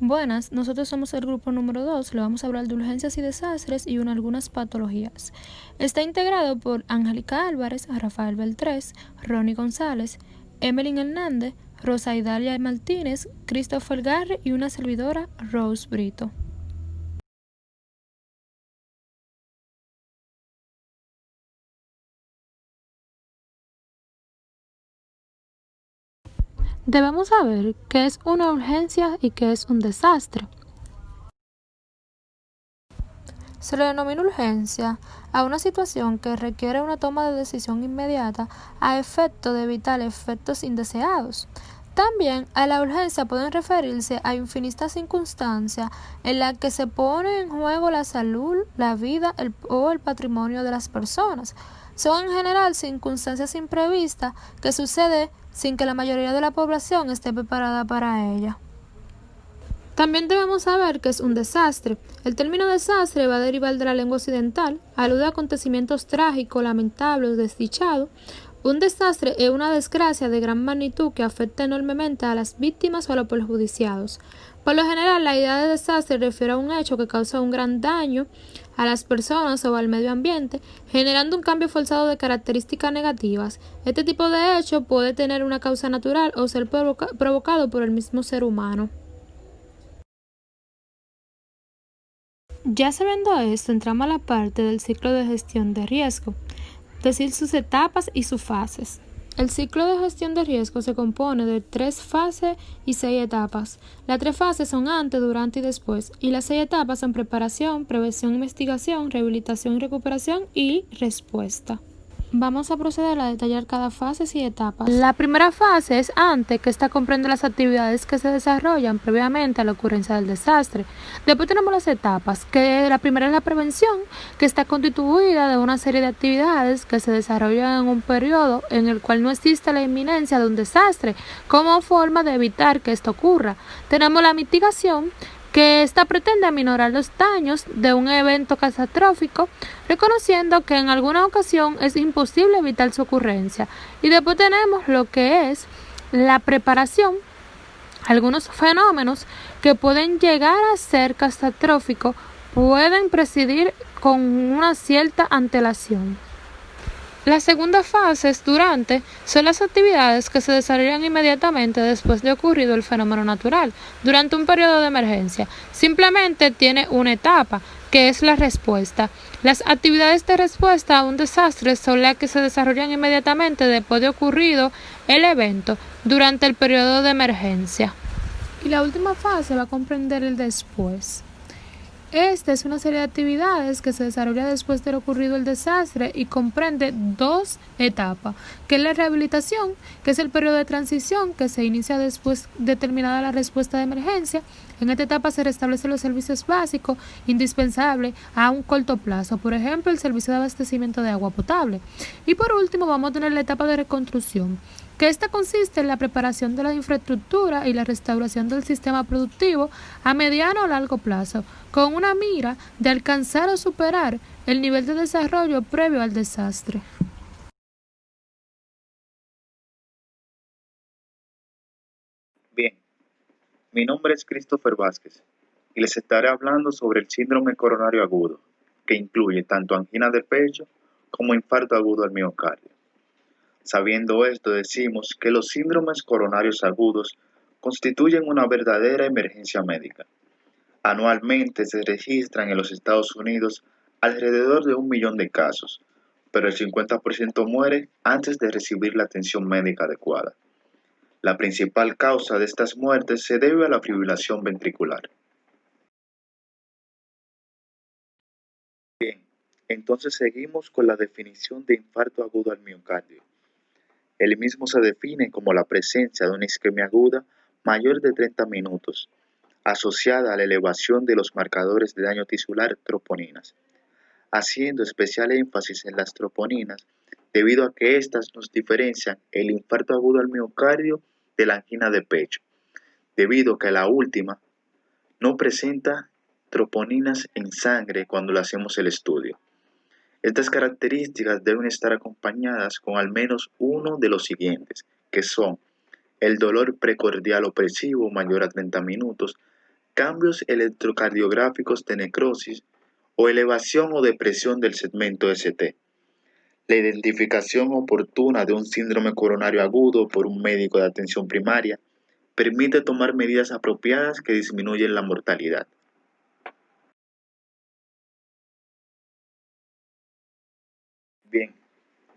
Buenas, nosotros somos el grupo número 2, le vamos a hablar de urgencias y desastres y algunas patologías. Está integrado por Angélica Álvarez, Rafael Beltrés, Ronnie González, Emelyn Hernández, Rosa Idalia Martínez, Christopher Garre y una servidora, Rose Brito. Debemos saber qué es una urgencia y qué es un desastre. Se le denomina urgencia a una situación que requiere una toma de decisión inmediata a efecto de evitar efectos indeseados. También a la urgencia pueden referirse a infinitas circunstancias en las que se pone en juego la salud, la vida o el patrimonio de las personas. Son en general circunstancias imprevistas que suceden sin que la mayoría de la población esté preparada para ella. También debemos saber que es un desastre. El término desastre va a derivar de la lengua occidental, alude a acontecimientos trágicos, lamentables, desdichados. Un desastre es una desgracia de gran magnitud que afecta enormemente a las víctimas o a los perjudiciados. Por lo general, la idea de desastre refiere a un hecho que causa un gran daño a las personas o al medio ambiente, generando un cambio forzado de características negativas. Este tipo de hecho puede tener una causa natural o ser provocado por el mismo ser humano. Ya sabiendo esto, entramos a la parte del ciclo de gestión de riesgo, es decir, sus etapas y sus fases. El ciclo de gestión de riesgo se compone de 3 fases y 6 etapas. Las 3 fases son antes, durante y después, y las 6 etapas son preparación, prevención, investigación, rehabilitación y recuperación y respuesta. Vamos a proceder a detallar cada fase y etapas. La primera fase es antes, que esta comprende las actividades que se desarrollan previamente a la ocurrencia del desastre. Después tenemos las etapas, que la primera es la prevención, que está constituida de una serie de actividades que se desarrollan en un periodo en el cual no existe la inminencia de un desastre, como forma de evitar que esto ocurra. Tenemos la mitigación, que ésta pretende aminorar los daños de un evento catastrófico, reconociendo que en alguna ocasión es imposible evitar su ocurrencia. Y después tenemos lo que es la preparación, algunos fenómenos que pueden llegar a ser catastróficos pueden presidir con una cierta antelación. La segunda fase es durante, son las actividades que se desarrollan inmediatamente después de ocurrido el fenómeno natural, durante un periodo de emergencia. Simplemente tiene una etapa, que es la respuesta. Las actividades de respuesta a un desastre son las que se desarrollan inmediatamente después de ocurrido el evento, durante el periodo de emergencia. Y la última fase va a comprender el después. Esta es una serie de actividades que se desarrolla después de ocurrido el desastre y comprende 2 etapas, que es la rehabilitación, que es el periodo de transición que se inicia después de terminada la respuesta de emergencia. En esta etapa se restablecen los servicios básicos indispensables a un corto plazo, por ejemplo, el servicio de abastecimiento de agua potable. Y por último, vamos a tener la etapa de reconstrucción, que esta consiste en la preparación de la infraestructura y la restauración del sistema productivo a mediano o largo plazo, con una mira de alcanzar o superar el nivel de desarrollo previo al desastre. Bien, mi nombre es Christopher Vázquez y les estaré hablando sobre el síndrome coronario agudo, que incluye tanto angina del pecho como infarto agudo al miocardio. Sabiendo esto, decimos que los síndromes coronarios agudos constituyen una verdadera emergencia médica. Anualmente se registran en los Estados Unidos alrededor de 1 millón de casos, pero el 50% muere antes de recibir la atención médica adecuada. La principal causa de estas muertes se debe a la fibrilación ventricular. Bien, entonces seguimos con la definición de infarto agudo al miocardio. El mismo se define como la presencia de una isquemia aguda mayor de 30 minutos, asociada a la elevación de los marcadores de daño tisular troponinas, haciendo especial énfasis en las troponinas debido a que éstas nos diferencian el infarto agudo al miocardio de la angina de pecho, debido a que la última no presenta troponinas en sangre cuando le hacemos el estudio. Estas características deben estar acompañadas con al menos uno de los siguientes, que son el dolor precordial opresivo mayor a 30 minutos, cambios electrocardiográficos de necrosis o elevación o depresión del segmento ST. La identificación oportuna de un síndrome coronario agudo por un médico de atención primaria permite tomar medidas apropiadas que disminuyen la mortalidad. Bien,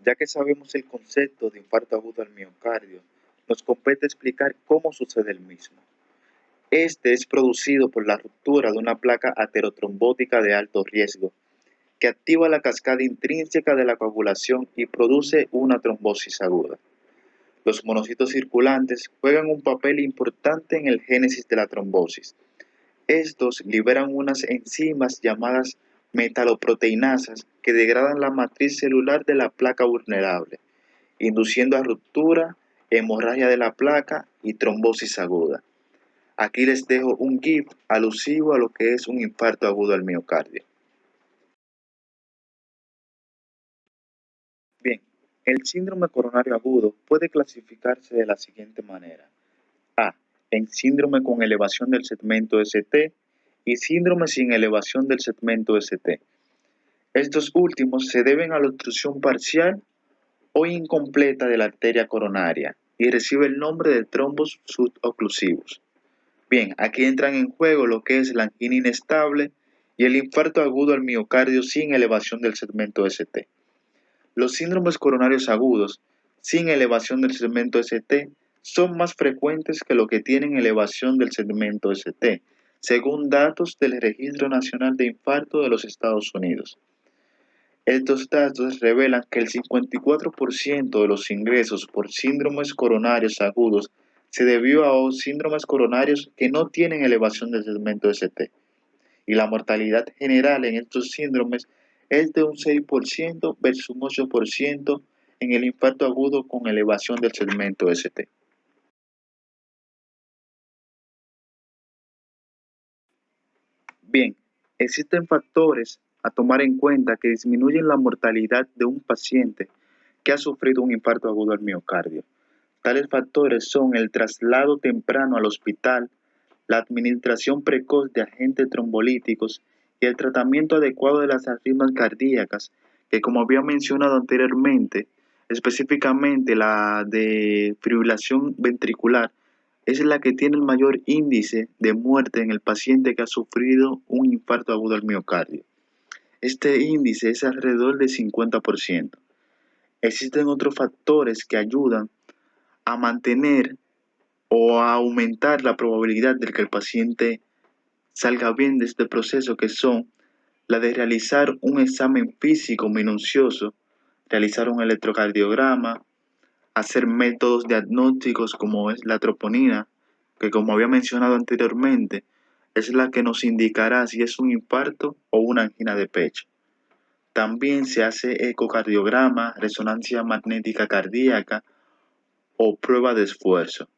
ya que sabemos el concepto de infarto agudo al miocardio, nos compete explicar cómo sucede el mismo. Este es producido por la ruptura de una placa aterotrombótica de alto riesgo, que activa la cascada intrínseca de la coagulación y produce una trombosis aguda. Los monocitos circulantes juegan un papel importante en el génesis de la trombosis. Estos liberan unas enzimas llamadas metaloproteinasas que degradan la matriz celular de la placa vulnerable, induciendo a ruptura, hemorragia de la placa y trombosis aguda. Aquí les dejo un GIF alusivo a lo que es un infarto agudo al miocardio. Bien, el síndrome coronario agudo puede clasificarse de la siguiente manera. A. En síndrome con elevación del segmento ST y síndrome sin elevación del segmento ST. Estos últimos se deben a la obstrucción parcial o incompleta de la arteria coronaria y recibe el nombre de trombos suboclusivos. Bien, aquí entran en juego lo que es la angina inestable y el infarto agudo al miocardio sin elevación del segmento ST. Los síndromes coronarios agudos sin elevación del segmento ST son más frecuentes que los que tienen elevación del segmento ST, según datos del Registro Nacional de Infarto de los Estados Unidos. Estos datos revelan que el 54% de los ingresos por síndromes coronarios agudos se debió a síndromes coronarios que no tienen elevación del segmento ST, y la mortalidad general en estos síndromes es de un 6% versus un 8% en el infarto agudo con elevación del segmento ST. Bien, existen factores a tomar en cuenta que disminuyen la mortalidad de un paciente que ha sufrido un infarto agudo al miocardio. Tales factores son el traslado temprano al hospital, la administración precoz de agentes trombolíticos y el tratamiento adecuado de las arritmias cardíacas, que como había mencionado anteriormente, específicamente la de fibrilación ventricular, es la que tiene el mayor índice de muerte en el paciente que ha sufrido un infarto agudo al miocardio. Este índice es alrededor del 50%. Existen otros factores que ayudan a mantener o a aumentar la probabilidad de que el paciente salga bien de este proceso, que son la de realizar un examen físico minucioso, realizar un electrocardiograma, hacer métodos diagnósticos como es la troponina, que como había mencionado anteriormente, es la que nos indicará si es un infarto o una angina de pecho. También se hace ecocardiograma, resonancia magnética cardíaca o prueba de esfuerzo.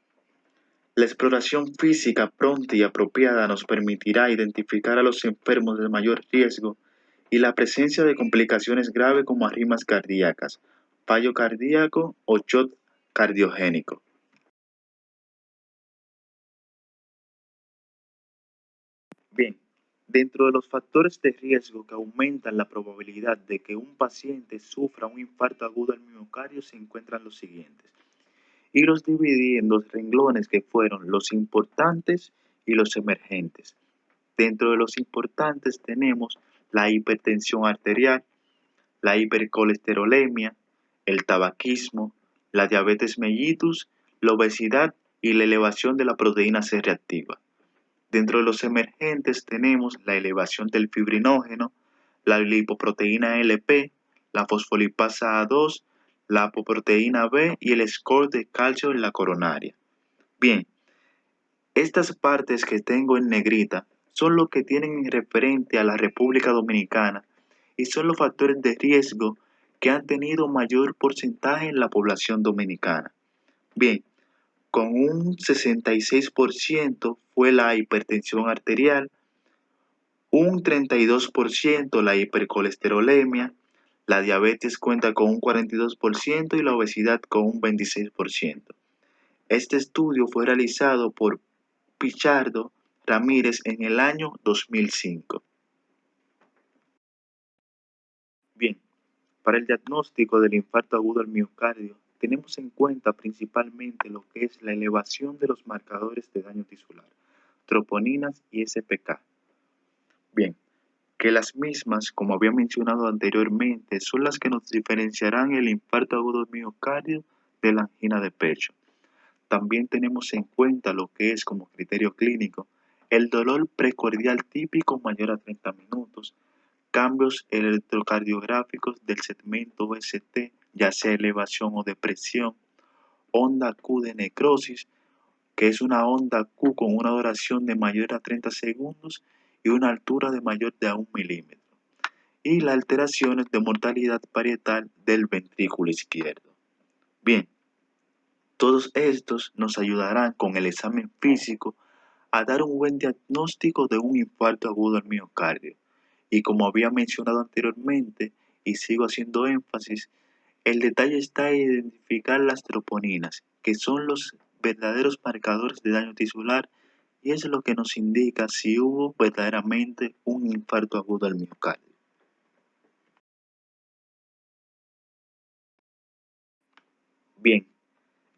La exploración física pronta y apropiada nos permitirá identificar a los enfermos de mayor riesgo y la presencia de complicaciones graves como arritmias cardíacas, fallo cardíaco o shock cardiogénico. Bien, dentro de los factores de riesgo que aumentan la probabilidad de que un paciente sufra un infarto agudo al miocardio se encuentran los siguientes, y los dividí en dos renglones que fueron los importantes y los emergentes. Dentro de los importantes tenemos la hipertensión arterial, la hipercolesterolemia, el tabaquismo, la diabetes mellitus, la obesidad y la elevación de la proteína C reactiva. Dentro de los emergentes tenemos la elevación del fibrinógeno, la lipoproteína LP, la fosfolipasa A2, la apoproteína B y el score de calcio en la coronaria. Bien, estas partes que tengo en negrita son lo que tienen en referente a la República Dominicana y son los factores de riesgo que han tenido mayor porcentaje en la población dominicana. Bien, con un 66% fue la hipertensión arterial, un 32% la hipercolesterolemia, la diabetes cuenta con un 42% y la obesidad con un 26%. Este estudio fue realizado por Pichardo, Ramírez en el año 2005. Bien, para el diagnóstico del infarto agudo al miocardio, tenemos en cuenta principalmente lo que es la elevación de los marcadores de daño tisular, troponinas y SPK. Bien, que las mismas, como había mencionado anteriormente, son las que nos diferenciarán el infarto agudo al miocardio de la angina de pecho. También tenemos en cuenta lo que es como criterio clínico el dolor precordial típico mayor a 30 minutos, cambios electrocardiográficos del segmento OST, ya sea elevación o depresión, onda Q de necrosis, que es una onda Q con una duración de mayor a 30 segundos y una altura de mayor de 1 milímetro, y las alteraciones de mortalidad parietal del ventrículo izquierdo. Bien, todos estos nos ayudarán con el examen físico a dar un buen diagnóstico de un infarto agudo al miocardio. Y como había mencionado anteriormente, y sigo haciendo énfasis, el detalle está en identificar las troponinas, que son los verdaderos marcadores de daño tisular, y es lo que nos indica si hubo verdaderamente un infarto agudo al miocardio. Bien,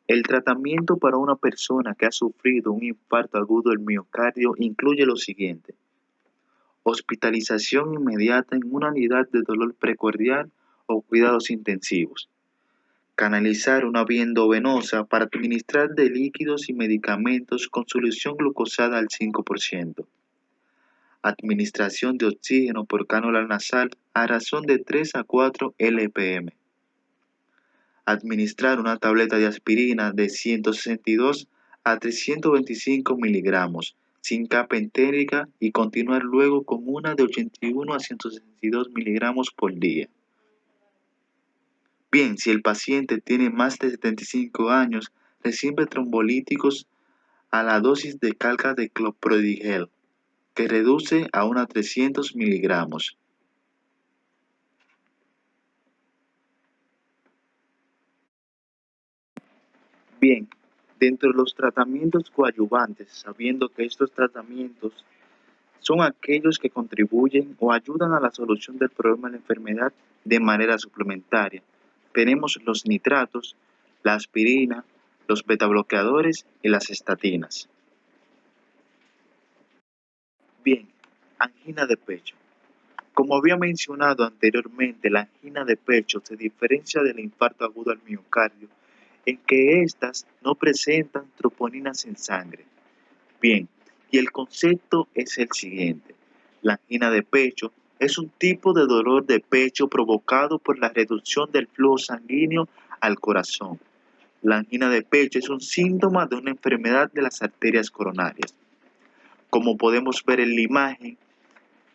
el tratamiento para una persona que ha sufrido un infarto agudo del miocardio incluye lo siguiente: hospitalización inmediata en una unidad de dolor precordial o cuidados intensivos, canalizar una vía endovenosa para administrar de líquidos y medicamentos con solución glucosada al 5%, administración de oxígeno por cánula nasal a razón de 3 a 4 lpm, administrar una tableta de aspirina de 162 a 325 miligramos sin capa entérica y continuar luego con una de 81 a 162 miligramos por día. Bien, si el paciente tiene más de 75 años, recibe trombolíticos a la dosis de carga de clopidogrel, que reduce a una 300 miligramos. Bien, dentro de los tratamientos coadyuvantes, sabiendo que estos tratamientos son aquellos que contribuyen o ayudan a la solución del problema de la enfermedad de manera suplementaria, tenemos los nitratos, la aspirina, los betabloqueadores y las estatinas. Bien, angina de pecho. Como había mencionado anteriormente, la angina de pecho se diferencia del infarto agudo al miocardio en que éstas no presentan troponinas en sangre. Bien, y el concepto es el siguiente: la angina de pecho es un tipo de dolor de pecho provocado por la reducción del flujo sanguíneo al corazón. La angina de pecho es un síntoma de una enfermedad de las arterias coronarias. Como podemos ver en la imagen,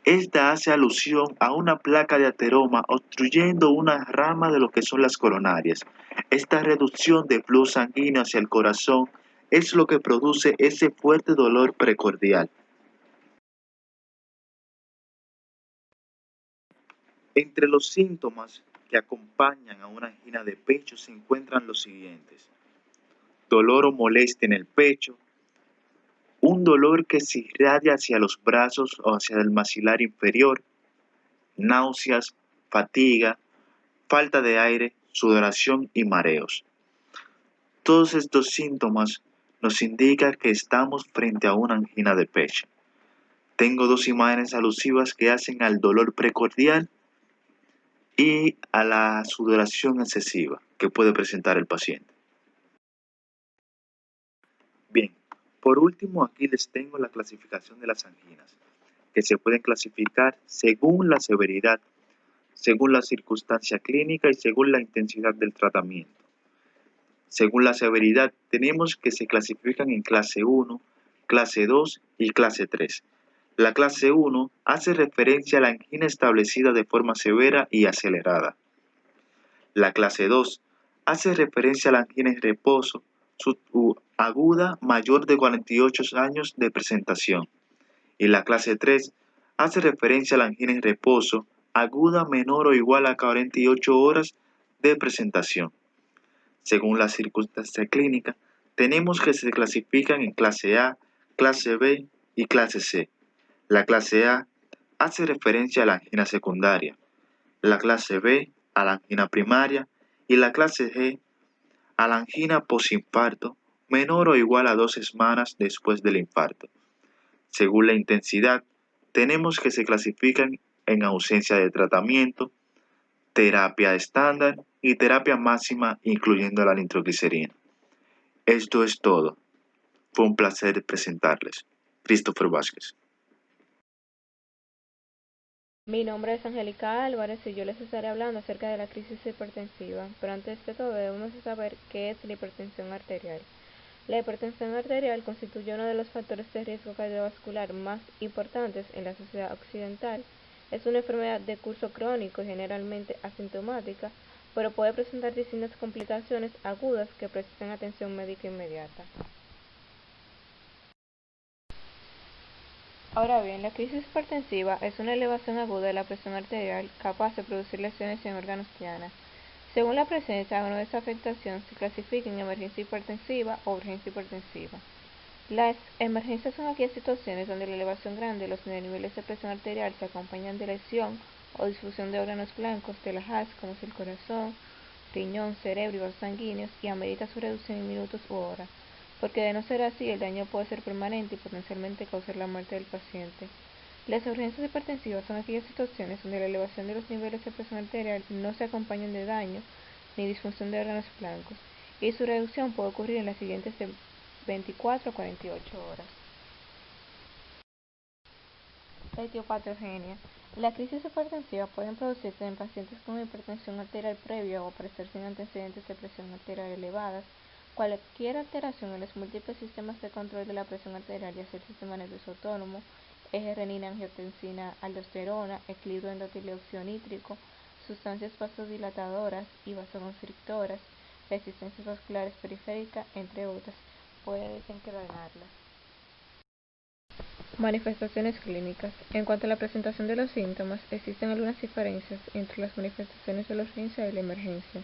esta hace alusión a una placa de ateroma obstruyendo una rama de lo que son las coronarias. Esta reducción de flujo sanguíneo hacia el corazón es lo que produce ese fuerte dolor precordial. Entre los síntomas que acompañan a una angina de pecho se encuentran los siguientes: dolor o molestia en el pecho, un dolor que se irradia hacia los brazos o hacia el maxilar inferior, náuseas, fatiga, falta de aire, sudoración y mareos. Todos estos síntomas nos indican que estamos frente a una angina de pecho. Tengo dos imágenes alusivas que hacen al dolor precordial y a la sudoración excesiva que puede presentar el paciente. Bien, por último aquí les tengo la clasificación de las anginas, que se pueden clasificar según la severidad, según la circunstancia clínica y según la intensidad del tratamiento. Según la severidad, tenemos que se clasifican en clase 1, clase 2 y clase 3. La clase 1 hace referencia a la angina establecida de forma severa y acelerada. La clase 2 hace referencia a la angina en reposo, aguda mayor de 48 años de presentación. Y la clase 3 hace referencia a la angina en reposo, aguda menor o igual a 48 horas de presentación. Según la circunstancia clínica, tenemos que se clasifican en clase A, clase B y clase C. La clase A hace referencia a la angina secundaria, la clase B a la angina primaria y la clase G a la angina posinfarto menor o igual a 2 semanas después del infarto. Según la intensidad, tenemos que se clasifican en ausencia de tratamiento, terapia estándar y terapia máxima incluyendo la nitroglicerina. Esto es todo. Fue un placer presentarles. Christopher Vázquez. Mi nombre es Angélica Álvarez y yo les estaré hablando acerca de la crisis hipertensiva, pero antes de todo debemos saber qué es la hipertensión arterial. La hipertensión arterial constituye uno de los factores de riesgo cardiovascular más importantes en la sociedad occidental. Es una enfermedad de curso crónico y generalmente asintomática, pero puede presentar distintas complicaciones agudas que precisan atención médica inmediata. Ahora bien, la crisis hipertensiva es una elevación aguda de la presión arterial capaz de producir lesiones en órganos diana. Según la presencia o no de esta afectación, se clasifica en emergencia hipertensiva o urgencia hipertensiva. Las emergencias son aquellas situaciones donde la elevación grande de los niveles de presión arterial se acompañan de lesión o disfunción de órganos blancos de la haz, como es el corazón, riñón, cerebro y vasos sanguíneos, y amerita su reducción en minutos u horas, porque de no ser así, el daño puede ser permanente y potencialmente causar la muerte del paciente. Las urgencias hipertensivas son aquellas situaciones donde la elevación de los niveles de presión arterial no se acompañan de daño ni disfunción de órganos blancos, y su reducción puede ocurrir en las siguientes 24 a 48 horas. Etiopatogenia. La crisis hipertensiva puede producirse en pacientes con hipertensión arterial previa o aparecer sin antecedentes de presión arterial elevadas. Cualquier alteración en los múltiples sistemas de control de la presión arterial, ya sea el sistema nervioso autónomo, eje renina-angiotensina, aldosterona, equilibrio endotelio oxionítrico, sustancias vasodilatadoras y vasoconstrictoras, resistencias vasculares periféricas, entre otras, puede desencadenarlas. Manifestaciones clínicas. En cuanto a la presentación de los síntomas, existen algunas diferencias entre las manifestaciones de la urgencia y la emergencia.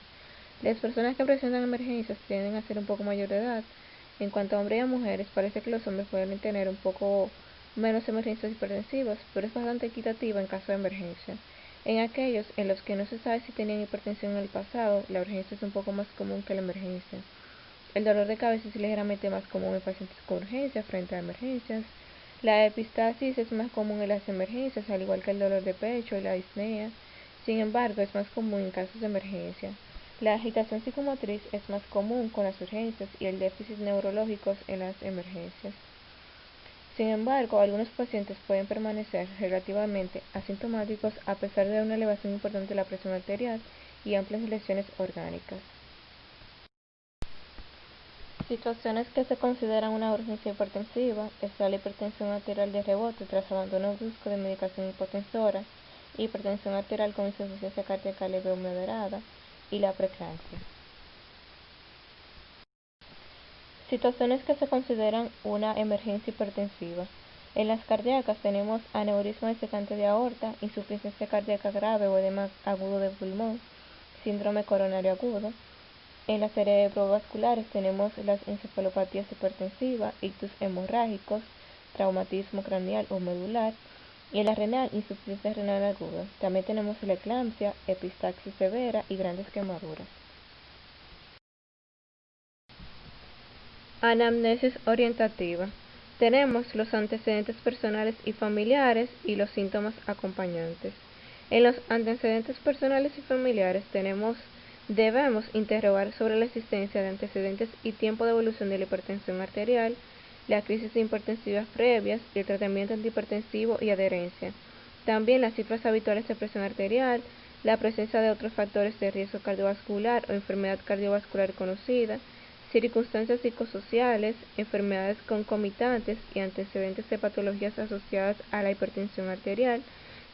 Las personas que presentan emergencias tienden a ser un poco mayor de edad. En cuanto a hombres y a mujeres, parece que los hombres pueden tener un poco menos emergencias hipertensivas, pero es bastante equitativa en caso de emergencia. En aquellos en los que no se sabe si tenían hipertensión en el pasado, la urgencia es un poco más común que la emergencia. El dolor de cabeza es ligeramente más común en pacientes con urgencia frente a emergencias. La epistaxis es más común en las emergencias, al igual que el dolor de pecho y la disnea. Sin embargo, es más común en casos de emergencia. La agitación psicomotriz es más común con las urgencias y el déficit neurológicos en las emergencias. Sin embargo, algunos pacientes pueden permanecer relativamente asintomáticos a pesar de una elevación importante de la presión arterial y amplias lesiones orgánicas. Situaciones que se consideran una urgencia hipertensiva está la hipertensión arterial de rebote tras abandono brusco de medicación hipotensora, hipertensión arterial con insuficiencia cardíaca leve o moderada y la preeclampsia. Situaciones que se consideran una emergencia hipertensiva. En las cardíacas tenemos aneurisma disecante de aorta, insuficiencia cardíaca grave o edema agudo de pulmón, síndrome coronario agudo. En las cerebrovasculares tenemos las encefalopatías hipertensivas, ictus hemorrágicos, traumatismo craneal o medular, y en la renal, insuficiencia renal aguda. También tenemos la eclampsia, epistaxis severa y grandes quemaduras. Anamnesis orientativa. Tenemos los antecedentes personales y familiares y los síntomas acompañantes. En los antecedentes personales y familiares debemos interrogar sobre la existencia de antecedentes y tiempo de evolución de la hipertensión arterial, la crisis hipertensiva previas, el tratamiento antihipertensivo y adherencia. También las cifras habituales de presión arterial, la presencia de otros factores de riesgo cardiovascular o enfermedad cardiovascular conocida, circunstancias psicosociales, enfermedades concomitantes y antecedentes de patologías asociadas a la hipertensión arterial,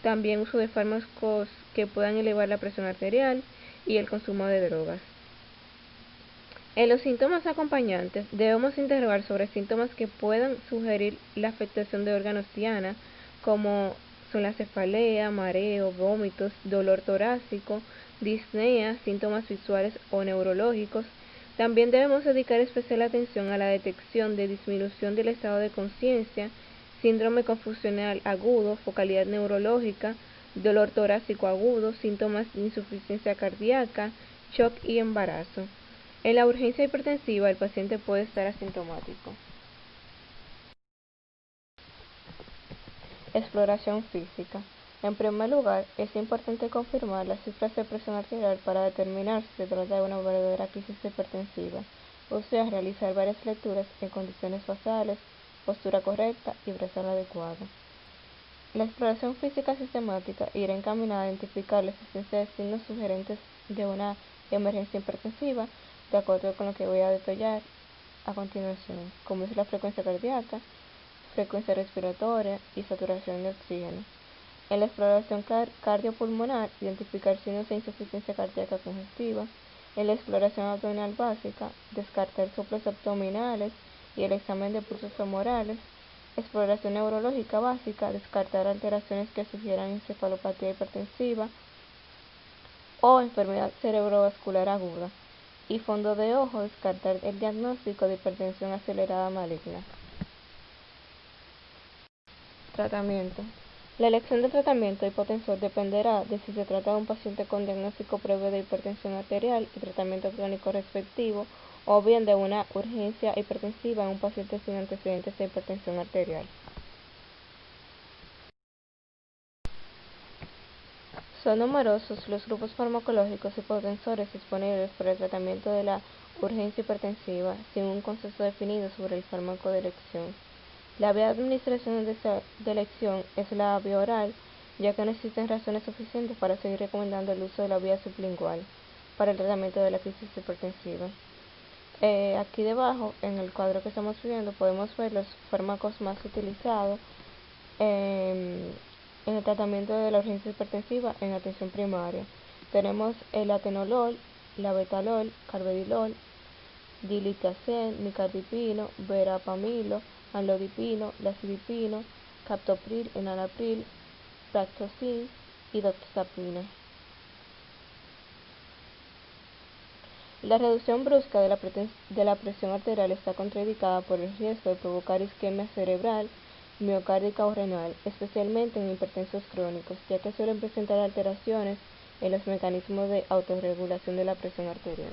también uso de fármacos que puedan elevar la presión arterial y el consumo de drogas. En los síntomas acompañantes debemos interrogar sobre síntomas que puedan sugerir la afectación de órganos diana, como son la cefalea, mareo, vómitos, dolor torácico, disnea, síntomas visuales o neurológicos. También debemos dedicar especial atención a la detección de disminución del estado de conciencia, síndrome confusional agudo, focalidad neurológica, dolor torácico agudo, síntomas de insuficiencia cardíaca, shock y embarazo. En la urgencia hipertensiva el paciente puede estar asintomático. Exploración física. En primer lugar, es importante confirmar las cifras de presión arterial para determinar si se trata de una verdadera crisis hipertensiva, o sea, realizar varias lecturas en condiciones basales, postura correcta y presión adecuada. La exploración física sistemática irá encaminada a identificar la existencia de signos sugerentes de una emergencia hipertensiva, de acuerdo con lo que voy a detallar a continuación, como es la frecuencia cardíaca, frecuencia respiratoria y saturación de oxígeno. En la exploración cardiopulmonar, identificar signos de insuficiencia cardíaca congestiva. En la exploración abdominal básica, descartar soplos abdominales y el examen de pulsos femorales. Exploración neurológica básica, descartar alteraciones que sugieran encefalopatía hipertensiva o enfermedad cerebrovascular aguda. Y fondo de ojo, descartar el diagnóstico de hipertensión acelerada maligna. Tratamiento. La elección de tratamiento hipotensor dependerá de si se trata de un paciente con diagnóstico previo de hipertensión arterial y tratamiento crónico respectivo, o bien de una urgencia hipertensiva en un paciente sin antecedentes de hipertensión arterial. Son numerosos los grupos farmacológicos hipotensores disponibles para el tratamiento de la urgencia hipertensiva, sin un consenso definido sobre el fármaco de elección. La vía de administración de elección es la vía oral, ya que no existen razones suficientes para seguir recomendando el uso de la vía sublingual para el tratamiento de la crisis hipertensiva. Aquí debajo, en el cuadro que estamos viendo, podemos ver los fármacos más utilizados en el tratamiento de la urgencia hipertensiva en atención primaria. Tenemos el atenolol, labetalol, carvedilol, diltiazem, nicardipino, verapamilo, amlodipino, lazidipino, captopril, enalapril, pratoxin y doxapina. La reducción brusca de la presión arterial está contraindicada por el riesgo de provocar isquemia cerebral, miocárdica o renal, especialmente en hipertensos crónicos, ya que suelen presentar alteraciones en los mecanismos de autorregulación de la presión arterial.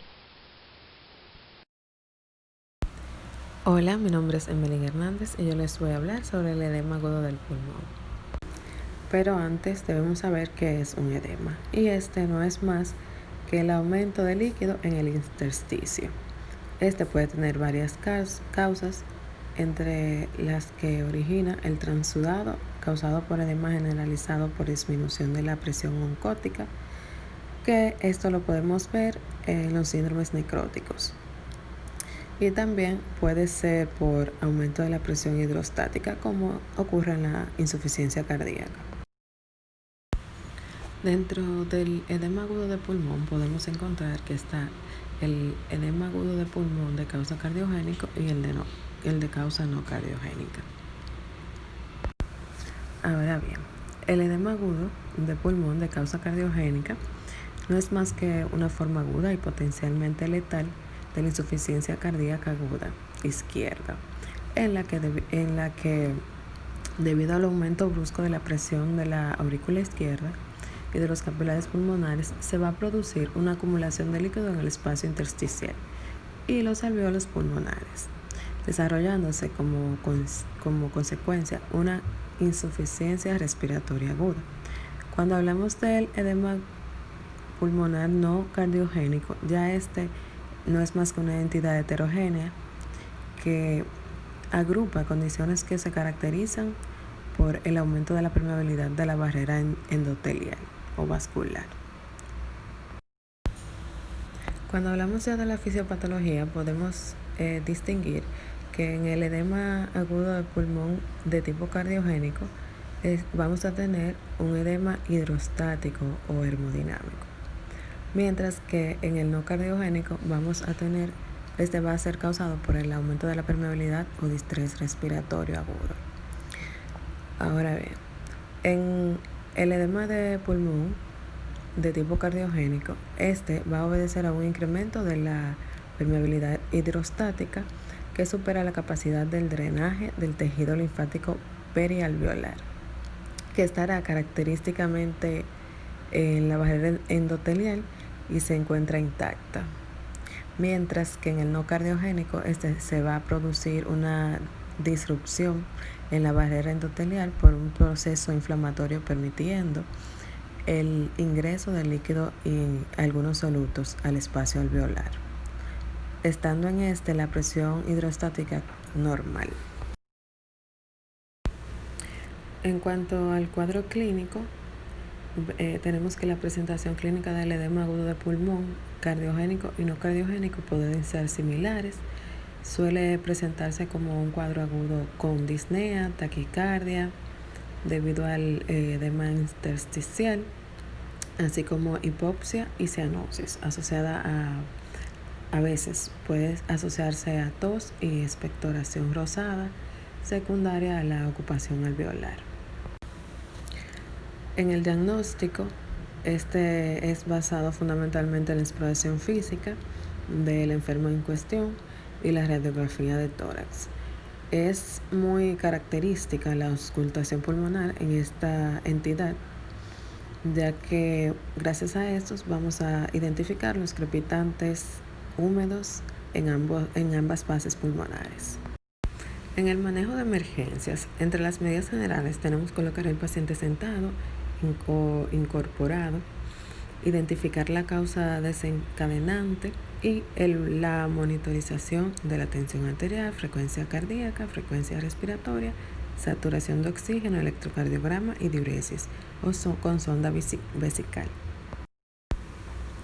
Hola, mi nombre es Emelín Hernández y yo les voy a hablar sobre el edema agudo del pulmón. Pero antes debemos saber qué es un edema, y este no es más que el aumento de líquido en el intersticio. Este puede tener varias causas, entre las que origina el transudado causado por edema generalizado por disminución de la presión oncótica, que esto lo podemos ver en los síndromes necróticos. Y también puede ser por aumento de la presión hidrostática, como ocurre en la insuficiencia cardíaca. Dentro del edema agudo de pulmón podemos encontrar que está el edema agudo de pulmón de causa cardiogénico y el de causa no cardiogénica. Ahora bien, el edema agudo de pulmón de causa cardiogénica no es más que una forma aguda y potencialmente letal de la insuficiencia cardíaca aguda izquierda, en la que debido al aumento brusco de la presión de la aurícula izquierda y de los capilares pulmonares, se va a producir una acumulación de líquido en el espacio intersticial y los alvéolos pulmonares, desarrollándose como consecuencia una insuficiencia respiratoria aguda. Cuando hablamos del edema pulmonar no cardiogénico, ya este no es más que una entidad heterogénea que agrupa condiciones que se caracterizan por el aumento de la permeabilidad de la barrera endotelial o vascular. Cuando hablamos ya de la fisiopatología, podemos distinguir que en el edema agudo de pulmón de tipo cardiogénico vamos a tener un edema hidrostático o hemodinámico. Mientras que en el no cardiogénico este va a ser causado por el aumento de la permeabilidad o distrés respiratorio agudo. Ahora bien, en el edema de pulmón de tipo cardiogénico, este va a obedecer a un incremento de la permeabilidad hidrostática que supera la capacidad del drenaje del tejido linfático perialveolar, que estará característicamente en la barrera endotelial y se encuentra intacta. Mientras que en el no cardiogénico se va a producir una disrupción en la barrera endotelial por un proceso inflamatorio permitiendo el ingreso de líquido y algunos solutos al espacio alveolar, estando en la presión hidrostática normal. En cuanto al cuadro clínico, tenemos que la presentación clínica del edema agudo de pulmón, cardiogénico y no cardiogénico, pueden ser similares. Suele presentarse como un cuadro agudo con disnea, taquicardia, debido al edema intersticial, así como hipopsia y cianosis, asociada a veces puede asociarse a tos y expectoración rosada, secundaria a la ocupación alveolar. En el diagnóstico, es basado fundamentalmente en la exploración física del enfermo en cuestión y la radiografía de tórax. Es muy característica la auscultación pulmonar en esta entidad, ya que gracias a estos vamos a identificar los crepitantes húmedos en ambas bases pulmonares. En el manejo de emergencias, entre las medidas generales tenemos que colocar al paciente sentado, incorporado, identificar la causa desencadenante y la monitorización de la tensión arterial, frecuencia cardíaca, frecuencia respiratoria, saturación de oxígeno, electrocardiograma y diuresis con sonda vesical.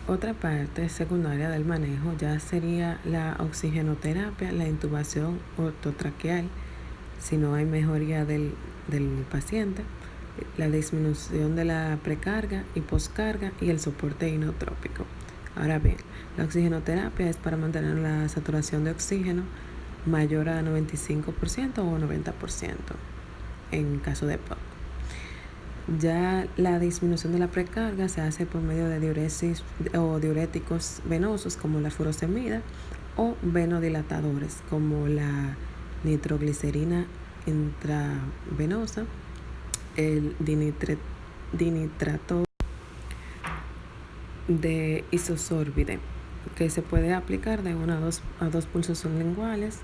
Otra parte secundaria del manejo ya sería la oxigenoterapia, la intubación ortotraqueal, si no hay mejoría del paciente, la disminución de la precarga y poscarga y el soporte inotrópico. Ahora bien, la oxigenoterapia es para mantener la saturación de oxígeno mayor a 95% o 90% en caso de POC. Ya la disminución de la precarga se hace por medio de diuresis o diuréticos venosos como la furosemida o venodilatadores como la nitroglicerina intravenosa, el dinitrato de isosorbide, que se puede aplicar de 1 a 2 pulsos sublinguales,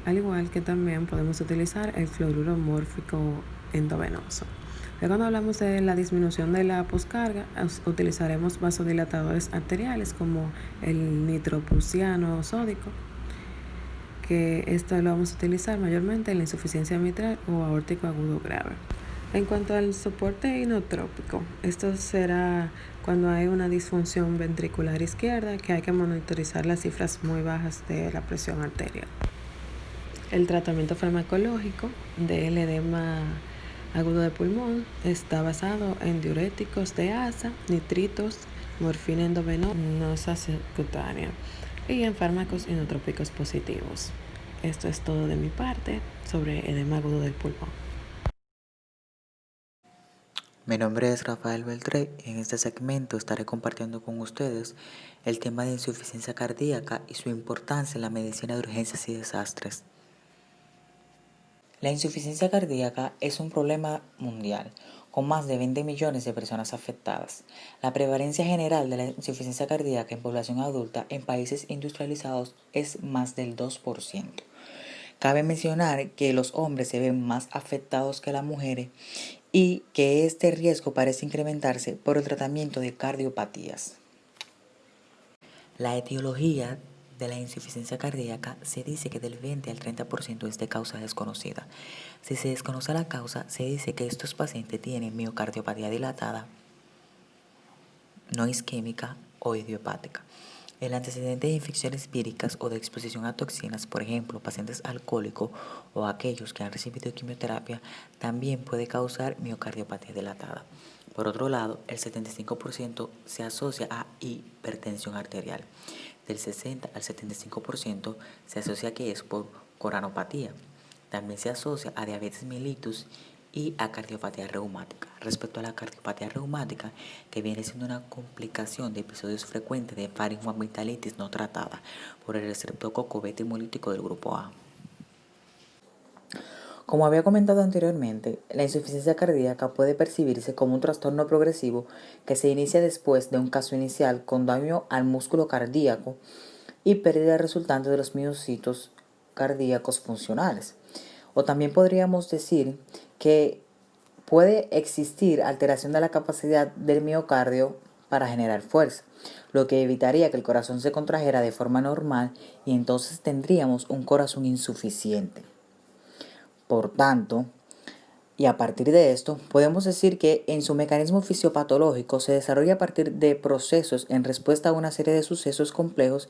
al igual que también podemos utilizar el cloruro mórfico endovenoso. Cuando hablamos de la disminución de la poscarga, utilizaremos vasodilatadores arteriales como el nitroprusiano sódico, que esto lo vamos a utilizar mayormente en la insuficiencia mitral o aórtico agudo grave. En cuanto al soporte inotrópico, esto será cuando hay una disfunción ventricular izquierda, que hay que monitorizar las cifras muy bajas de la presión arterial. El tratamiento farmacológico del edema agudo de pulmón está basado en diuréticos de asa, nitritos, morfina endovenosa subcutánea y en fármacos inotrópicos positivos. Esto es todo de mi parte sobre edema agudo del pulmón. Mi nombre es Rafael Beltré y en este segmento estaré compartiendo con ustedes el tema de insuficiencia cardíaca y su importancia en la medicina de urgencias y desastres. La insuficiencia cardíaca es un problema mundial, con más de 20 millones de personas afectadas. La prevalencia general de la insuficiencia cardíaca en población adulta en países industrializados es más del 2%. Cabe mencionar que los hombres se ven más afectados que las mujeres y que este riesgo parece incrementarse por el tratamiento de cardiopatías. La etiología de la insuficiencia cardíaca se dice que del 20 al 30% es de causa desconocida. Si se desconoce la causa, se dice que estos pacientes tienen miocardiopatía dilatada, no isquémica o idiopática. El antecedente de infecciones víricas o de exposición a toxinas, por ejemplo, pacientes alcohólicos o aquellos que han recibido quimioterapia, también puede causar miocardiopatía dilatada. Por otro lado, el 75% se asocia a hipertensión arterial. Del 60 al 75% se asocia que es por coronopatía. También se asocia a diabetes mellitus y a cardiopatía reumática. Respecto a la cardiopatía reumática, que viene siendo una complicación de episodios frecuentes de faringoamigdalitis no tratada por el estreptococo beta hemolítico del grupo A. Como había comentado anteriormente, la insuficiencia cardíaca puede percibirse como un trastorno progresivo que se inicia después de un caso inicial con daño al músculo cardíaco y pérdida resultante de los miocitos cardíacos funcionales. O también podríamos decir que puede existir alteración de la capacidad del miocardio para generar fuerza, lo que evitaría que el corazón se contrajera de forma normal y entonces tendríamos un corazón insuficiente. Por tanto, y a partir de esto, podemos decir que en su mecanismo fisiopatológico se desarrolla a partir de procesos en respuesta a una serie de sucesos complejos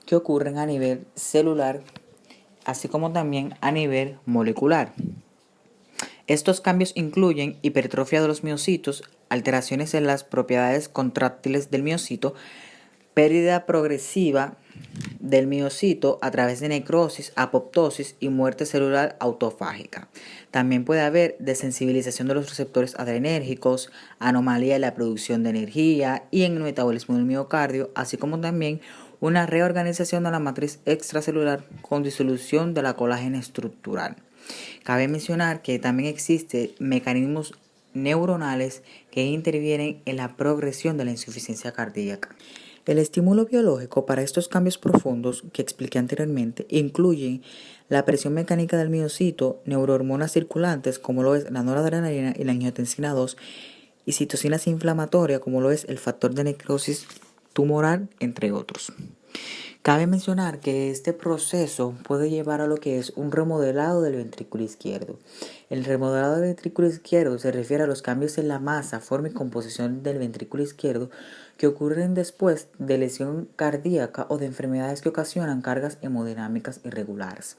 que ocurren a nivel celular, así como también a nivel molecular. Estos cambios incluyen hipertrofia de los miocitos, alteraciones en las propiedades contráctiles del miocito, pérdida progresiva del miocito a través de necrosis, apoptosis y muerte celular autofágica. También puede haber desensibilización de los receptores adrenérgicos, anomalía en la producción de energía y en el metabolismo del miocardio, así como también una reorganización de la matriz extracelular con disolución de la colágena estructural. Cabe mencionar que también existen mecanismos neuronales que intervienen en la progresión de la insuficiencia cardíaca. El estímulo biológico para estos cambios profundos que expliqué anteriormente incluyen la presión mecánica del miocito, neurohormonas circulantes como lo es la noradrenalina y la angiotensina 2 y citocinas inflamatorias como lo es el factor de necrosis tumoral, entre otros. Cabe mencionar que este proceso puede llevar a lo que es un remodelado del ventrículo izquierdo. El remodelado del ventrículo izquierdo se refiere a los cambios en la masa, forma y composición del ventrículo izquierdo que ocurren después de lesión cardíaca o de enfermedades que ocasionan cargas hemodinámicas irregulares.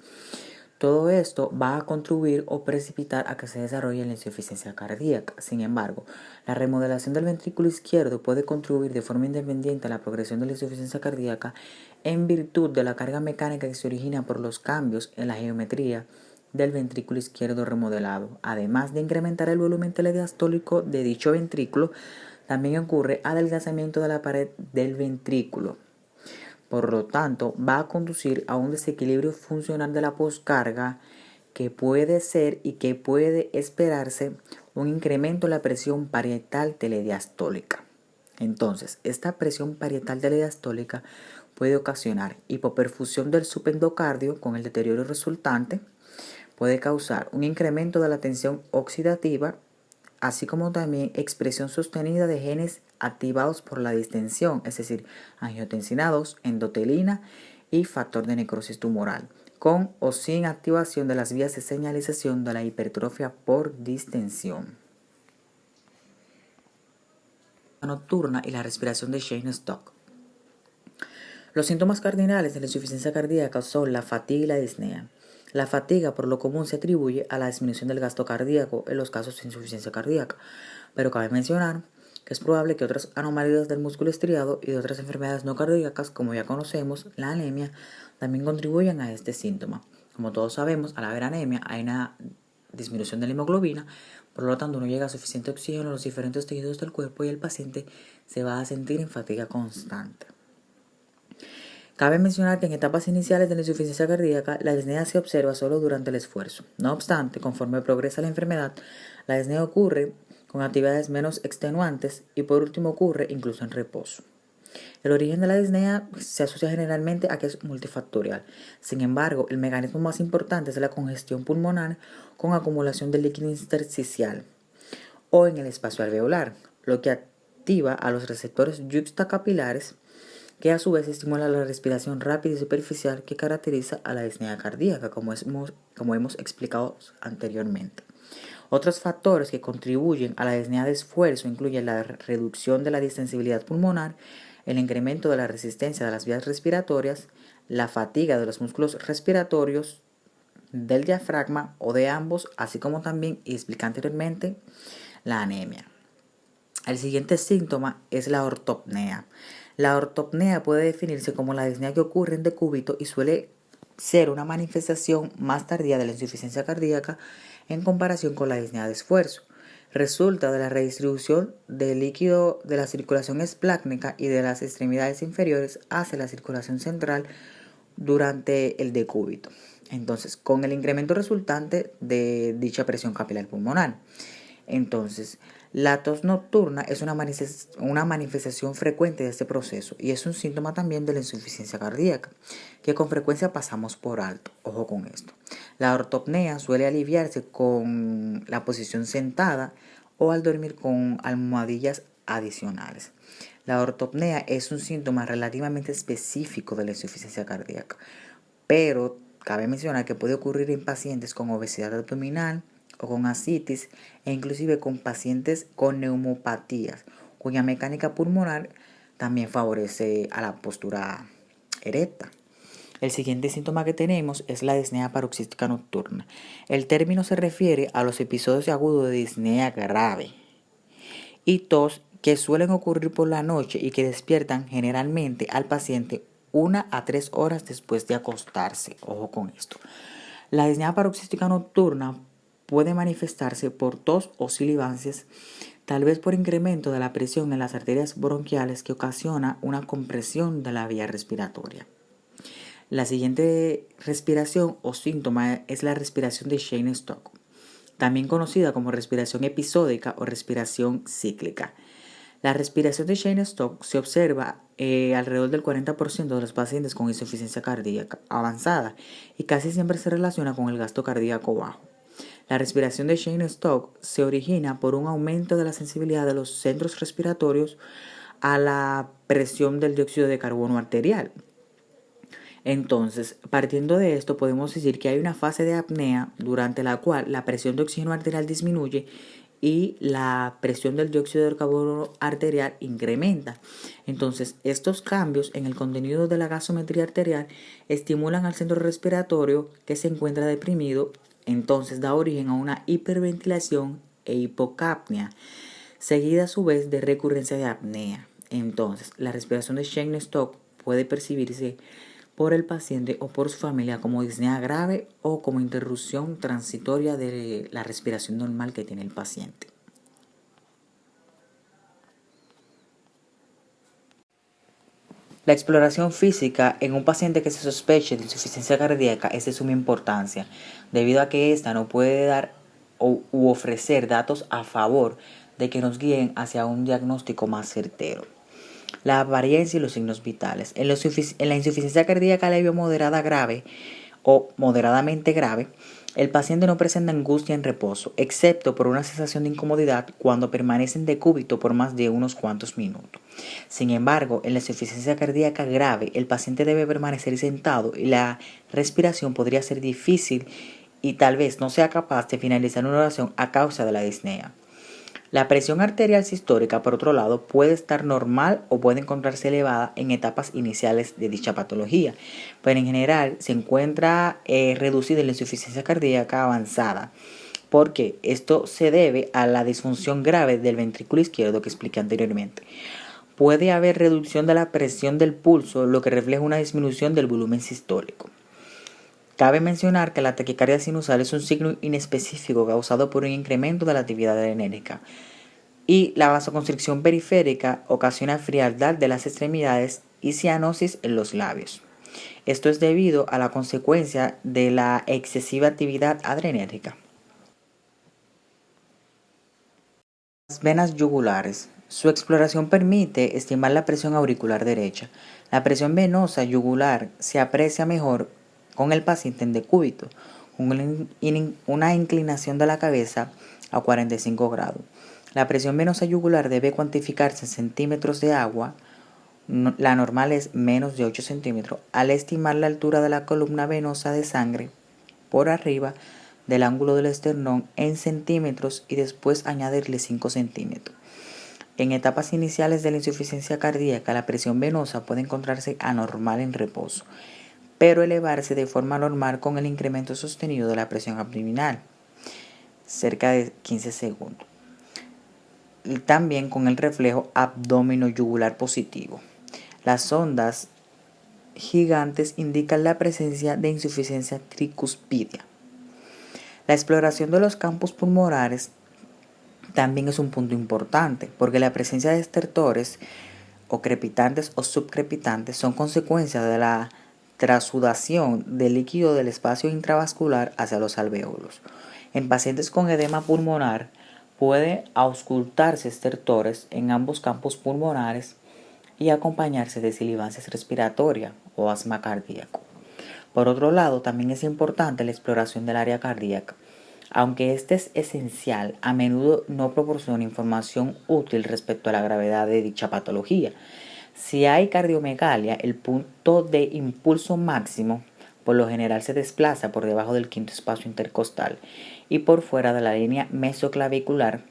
Todo esto va a contribuir o precipitar a que se desarrolle la insuficiencia cardíaca. Sin embargo, la remodelación del ventrículo izquierdo puede contribuir de forma independiente a la progresión de la insuficiencia cardíaca en virtud de la carga mecánica que se origina por los cambios en la geometría del ventrículo izquierdo remodelado. Además de incrementar el volumen telediastólico de dicho ventrículo, también ocurre adelgazamiento de la pared del ventrículo. Por lo tanto, va a conducir a un desequilibrio funcional de la poscarga que puede ser y que puede esperarse un incremento en la presión parietal telediastólica. Entonces, esta presión parietal telediastólica puede ocasionar hipoperfusión del subendocardio con el deterioro resultante, puede causar un incremento de la tensión oxidativa, así como también expresión sostenida de genes activados por la distensión, es decir, angiotensina 2, endotelina y factor de necrosis tumoral, con o sin activación de las vías de señalización de la hipertrofia por distensión nocturna y la respiración de Cheyne-Stokes. Los síntomas cardinales de la insuficiencia cardíaca son la fatiga y la disnea. La fatiga por lo común se atribuye a la disminución del gasto cardíaco en los casos de insuficiencia cardíaca, pero cabe mencionar que es probable que otras anomalías del músculo estriado y de otras enfermedades no cardíacas, como ya conocemos, la anemia, también contribuyan a este síntoma. Como todos sabemos, al haber anemia hay una disminución de la hemoglobina, por lo tanto no llega suficiente oxígeno a los diferentes tejidos del cuerpo y el paciente se va a sentir en fatiga constante. Cabe mencionar que en etapas iniciales de la insuficiencia cardíaca, la disnea se observa solo durante el esfuerzo. No obstante, conforme progresa la enfermedad, la disnea ocurre con actividades menos extenuantes y por último ocurre incluso en reposo. El origen de la disnea se asocia generalmente a que es multifactorial. Sin embargo, el mecanismo más importante es la congestión pulmonar con acumulación de líquido intersticial o en el espacio alveolar, lo que activa a los receptores yuxtacapilares que a su vez estimula la respiración rápida y superficial que caracteriza a la disnea cardíaca, como hemos explicado anteriormente. Otros factores que contribuyen a la disnea de esfuerzo incluyen la reducción de la distensibilidad pulmonar, el incremento de la resistencia de las vías respiratorias, la fatiga de los músculos respiratorios, del diafragma o de ambos, así como también, y expliqué anteriormente, la anemia. El siguiente síntoma es la ortopnea. La ortopnea puede definirse como la disnea que ocurre en decúbito y suele ser una manifestación más tardía de la insuficiencia cardíaca en comparación con la disnea de esfuerzo. Resulta de la redistribución del líquido de la circulación esplácnica y de las extremidades inferiores hacia la circulación central durante el decúbito. Entonces, con el incremento resultante de dicha presión capilar pulmonar. Entonces, la tos nocturna es una manifestación frecuente de este proceso y es un síntoma también de la insuficiencia cardíaca, que con frecuencia pasamos por alto. Ojo con esto. La ortopnea suele aliviarse con la posición sentada o al dormir con almohadillas adicionales. La ortopnea es un síntoma relativamente específico de la insuficiencia cardíaca, pero cabe mencionar que puede ocurrir en pacientes con obesidad abdominal o con ascitis e inclusive con pacientes con neumopatías, cuya mecánica pulmonar también favorece a la postura erecta. El siguiente síntoma que tenemos es la disnea paroxística nocturna. El término se refiere a los episodios agudos de disnea grave y tos que suelen ocurrir por la noche y que despiertan generalmente al paciente 1 a 3 horas después de acostarse. Ojo con esto. La disnea paroxística nocturna puede manifestarse por tos o sibilancias, tal vez por incremento de la presión en las arterias bronquiales que ocasiona una compresión de la vía respiratoria. La siguiente respiración o síntoma es la respiración de Cheyne-Stokes, también conocida como respiración episódica o respiración cíclica. La respiración de Cheyne-Stokes se observa alrededor del 40% de los pacientes con insuficiencia cardíaca avanzada y casi siempre se relaciona con el gasto cardíaco bajo. La respiración de Cheyne-Stokes se origina por un aumento de la sensibilidad de los centros respiratorios a la presión del dióxido de carbono arterial. Entonces, partiendo de esto, podemos decir que hay una fase de apnea durante la cual la presión de oxígeno arterial disminuye y la presión del dióxido de carbono arterial incrementa. Entonces, estos cambios en el contenido de la gasometría arterial estimulan al centro respiratorio que se encuentra deprimido, entonces da origen a una hiperventilación e hipocapnia, seguida a su vez de recurrencia de apnea. Entonces, la respiración de Cheyne-Stokes puede percibirse por el paciente o por su familia como disnea grave o como interrupción transitoria de la respiración normal que tiene el paciente. La exploración física en un paciente que se sospeche de insuficiencia cardíaca es de suma importancia, debido a que ésta no puede dar u ofrecer datos a favor de que nos guíen hacia un diagnóstico más certero. La apariencia y los signos vitales. En la insuficiencia cardíaca leve o moderada grave o moderadamente grave, el paciente no presenta angustia en reposo, excepto por una sensación de incomodidad cuando permanece en decúbito por más de unos cuantos minutos. Sin embargo, en la insuficiencia cardíaca grave, el paciente debe permanecer sentado y la respiración podría ser difícil y tal vez no sea capaz de finalizar una oración a causa de la disnea. La presión arterial sistólica, por otro lado, puede estar normal o puede encontrarse elevada en etapas iniciales de dicha patología, pero en general se encuentra reducida en la insuficiencia cardíaca avanzada, porque esto se debe a la disfunción grave del ventrículo izquierdo que expliqué anteriormente. Puede haber reducción de la presión del pulso, lo que refleja una disminución del volumen sistólico. Cabe mencionar que la taquicardia sinusal es un signo inespecífico causado por un incremento de la actividad adrenérgica y la vasoconstricción periférica ocasiona frialdad de las extremidades y cianosis en los labios. Esto es debido a la consecuencia de la excesiva actividad adrenérgica. Las venas yugulares. Su exploración permite estimar la presión auricular derecha. La presión venosa yugular se aprecia mejor con el paciente en decúbito, con una inclinación de la cabeza a 45 grados. La presión venosa yugular debe cuantificarse en centímetros de agua, la normal es menos de 8 centímetros, al estimar la altura de la columna venosa de sangre por arriba del ángulo del esternón en centímetros y después añadirle 5 centímetros. En etapas iniciales de la insuficiencia cardíaca, la presión venosa puede encontrarse anormal en reposo, pero elevarse de forma normal con el incremento sostenido de la presión abdominal, cerca de 15 segundos. Y también con el reflejo abdomino-yugular positivo. Las ondas gigantes indican la presencia de insuficiencia tricuspidia. La exploración de los campos pulmonares también es un punto importante, porque la presencia de estertores o crepitantes o subcrepitantes son consecuencia de la trasudación del líquido del espacio intravascular hacia los alvéolos. En pacientes con edema pulmonar puede auscultarse estertores en ambos campos pulmonares y acompañarse de sibilancias respiratoria o asma cardíaco. Por otro lado, también es importante la exploración del área cardíaca. Aunque este es esencial, a menudo no proporciona información útil respecto a la gravedad de dicha patología. Si hay cardiomegalia, el punto de impulso máximo por lo general se desplaza por debajo del quinto espacio intercostal y por fuera de la línea mesoclavicular,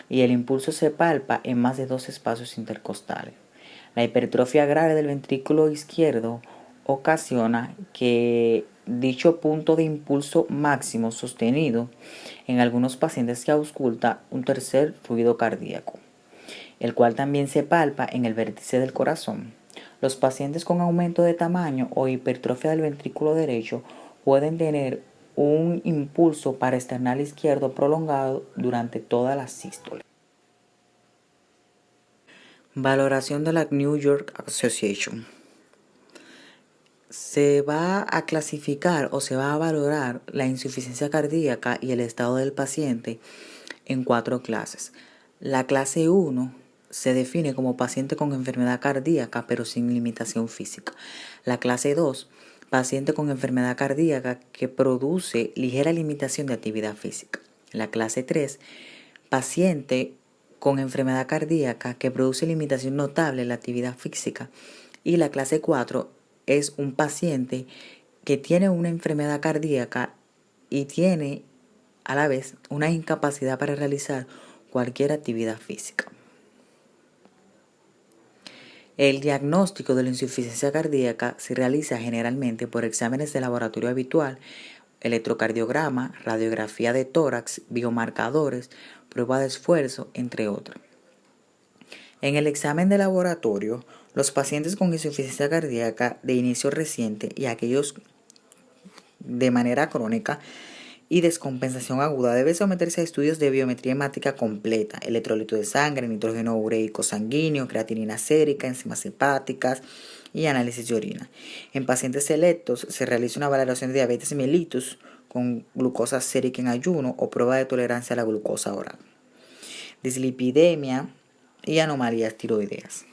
y el impulso se palpa en más de 2 espacios intercostales. La hipertrofia agraria del ventrículo izquierdo ocasiona que dicho punto de impulso máximo sostenido en algunos pacientes que ausculta un tercer fluido cardíaco, el cual también se palpa en el vértice del corazón. Los pacientes con aumento de tamaño o hipertrofia del ventrículo derecho pueden tener un impulso paraesternal izquierdo prolongado durante toda la sístole. Valoración de la New York Association. Se va a clasificar o se va a valorar la insuficiencia cardíaca y el estado del paciente en 4 clases. La clase 1 se define como paciente con enfermedad cardíaca pero sin limitación física. La clase 2, paciente con enfermedad cardíaca que produce ligera limitación de actividad física. La clase 3, paciente con enfermedad cardíaca que produce limitación notable en la actividad física. Y la clase 4 es un paciente que tiene una enfermedad cardíaca y tiene a la vez una incapacidad para realizar cualquier actividad física. El diagnóstico de la insuficiencia cardíaca se realiza generalmente por exámenes de laboratorio habitual, electrocardiograma, radiografía de tórax, biomarcadores, prueba de esfuerzo, entre otros. En el examen de laboratorio, los pacientes con insuficiencia cardíaca de inicio reciente y aquellos de manera crónica y descompensación aguda deben someterse a estudios de biometría hemática completa, electrolito de sangre, nitrógeno ureico sanguíneo, creatinina sérica, enzimas hepáticas y análisis de orina. En pacientes selectos se realiza una valoración de diabetes mellitus con glucosa sérica en ayuno o prueba de tolerancia a la glucosa oral, dislipidemia y anomalías tiroideas.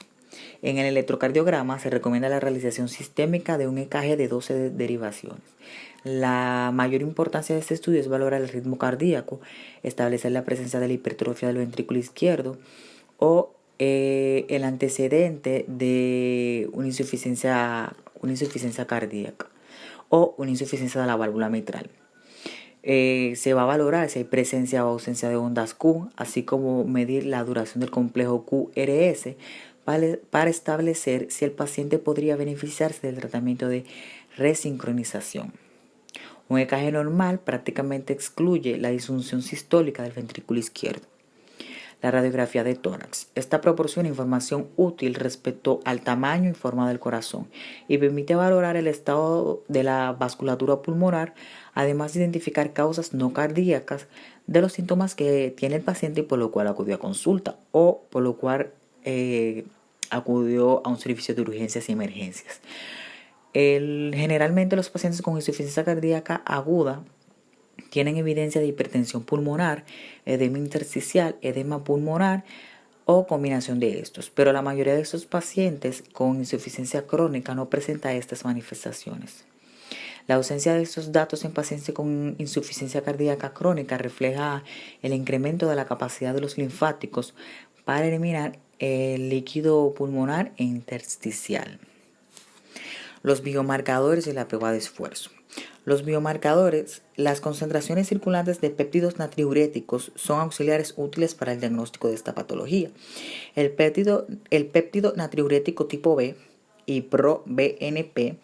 En el electrocardiograma se recomienda la realización sistémica de un EKG de 12 derivaciones. La mayor importancia de este estudio es valorar el ritmo cardíaco, establecer la presencia de la hipertrofia del ventrículo izquierdo o el antecedente de una insuficiencia cardíaca o una insuficiencia de la válvula mitral. Se va a valorar si hay presencia o ausencia de ondas Q, así como medir la duración del complejo QRS para establecer si el paciente podría beneficiarse del tratamiento de resincronización. Un EKG normal prácticamente excluye la disfunción sistólica del ventrículo izquierdo. La radiografía de tórax. Esta proporciona información útil respecto al tamaño y forma del corazón y permite valorar el estado de la vasculatura pulmonar, además de identificar causas no cardíacas de los síntomas que tiene el paciente y por lo cual acudió a consulta o por lo cual acudió a un servicio de urgencias y emergencias. Generalmente los pacientes con insuficiencia cardíaca aguda tienen evidencia de hipertensión pulmonar, edema intersticial, edema pulmonar o combinación de estos, pero la mayoría de estos pacientes con insuficiencia crónica no presenta estas manifestaciones. La ausencia de estos datos en pacientes con insuficiencia cardíaca crónica refleja el incremento de la capacidad de los linfáticos para eliminar el líquido pulmonar e intersticial. Los biomarcadores y la prueba de esfuerzo. Los biomarcadores, las concentraciones circulantes de péptidos natriuréticos son auxiliares útiles para el diagnóstico de esta patología. El péptido natriurético tipo B y ProBNP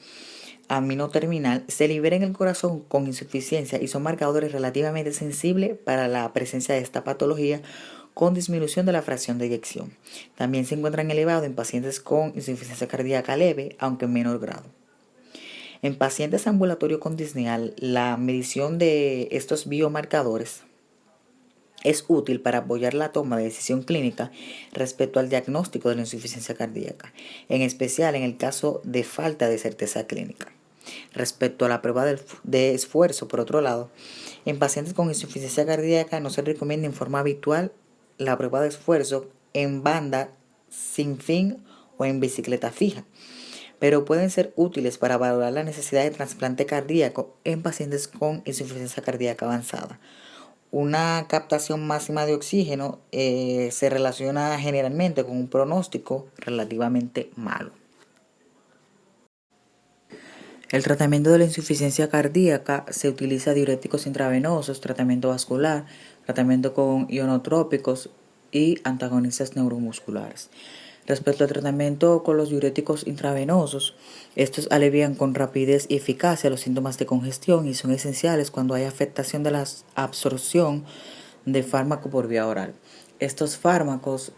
aminoterminal se libera en el corazón con insuficiencia y son marcadores relativamente sensibles para la presencia de esta patología con disminución de la fracción de eyección. También se encuentran elevados en pacientes con insuficiencia cardíaca leve, aunque en menor grado. En pacientes ambulatorios con disnea, la medición de estos biomarcadores es útil para apoyar la toma de decisión clínica respecto al diagnóstico de la insuficiencia cardíaca, en especial en el caso de falta de certeza clínica. Respecto a la prueba de esfuerzo, por otro lado, en pacientes con insuficiencia cardíaca no se recomienda en forma habitual la prueba de esfuerzo en banda sin fin o en bicicleta fija, pero pueden ser útiles para valorar la necesidad de trasplante cardíaco en pacientes con insuficiencia cardíaca avanzada. Una captación máxima de oxígeno se relaciona generalmente con un pronóstico relativamente malo. El tratamiento de la insuficiencia cardíaca se utiliza diuréticos intravenosos, tratamiento vascular, tratamiento con ionotrópicos y antagonistas neuromusculares. Respecto al tratamiento con los diuréticos intravenosos, estos alivian con rapidez y eficacia los síntomas de congestión y son esenciales cuando hay afectación de la absorción de fármaco por vía oral. Estos fármacos,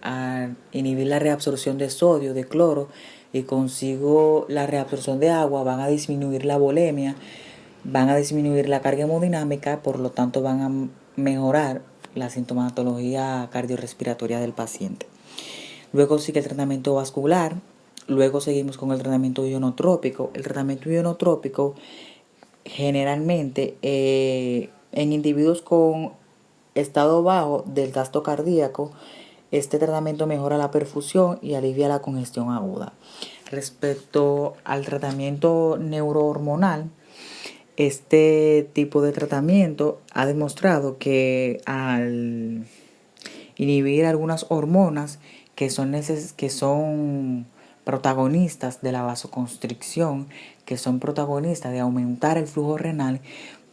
al inhibir la reabsorción de sodio, de cloro, y consigo la reabsorción de agua, van a disminuir la volemia, van a disminuir la carga hemodinámica, por lo tanto van a mejorar la sintomatología cardiorrespiratoria del paciente. Luego sigue el tratamiento vascular, luego seguimos con el tratamiento ionotrópico. El tratamiento ionotrópico generalmente en individuos con estado bajo del gasto cardíaco, este tratamiento mejora la perfusión y alivia la congestión aguda. Respecto al tratamiento neurohormonal, este tipo de tratamiento ha demostrado que al inhibir algunas hormonas que son protagonistas de la vasoconstricción, que son protagonistas de aumentar el flujo renal,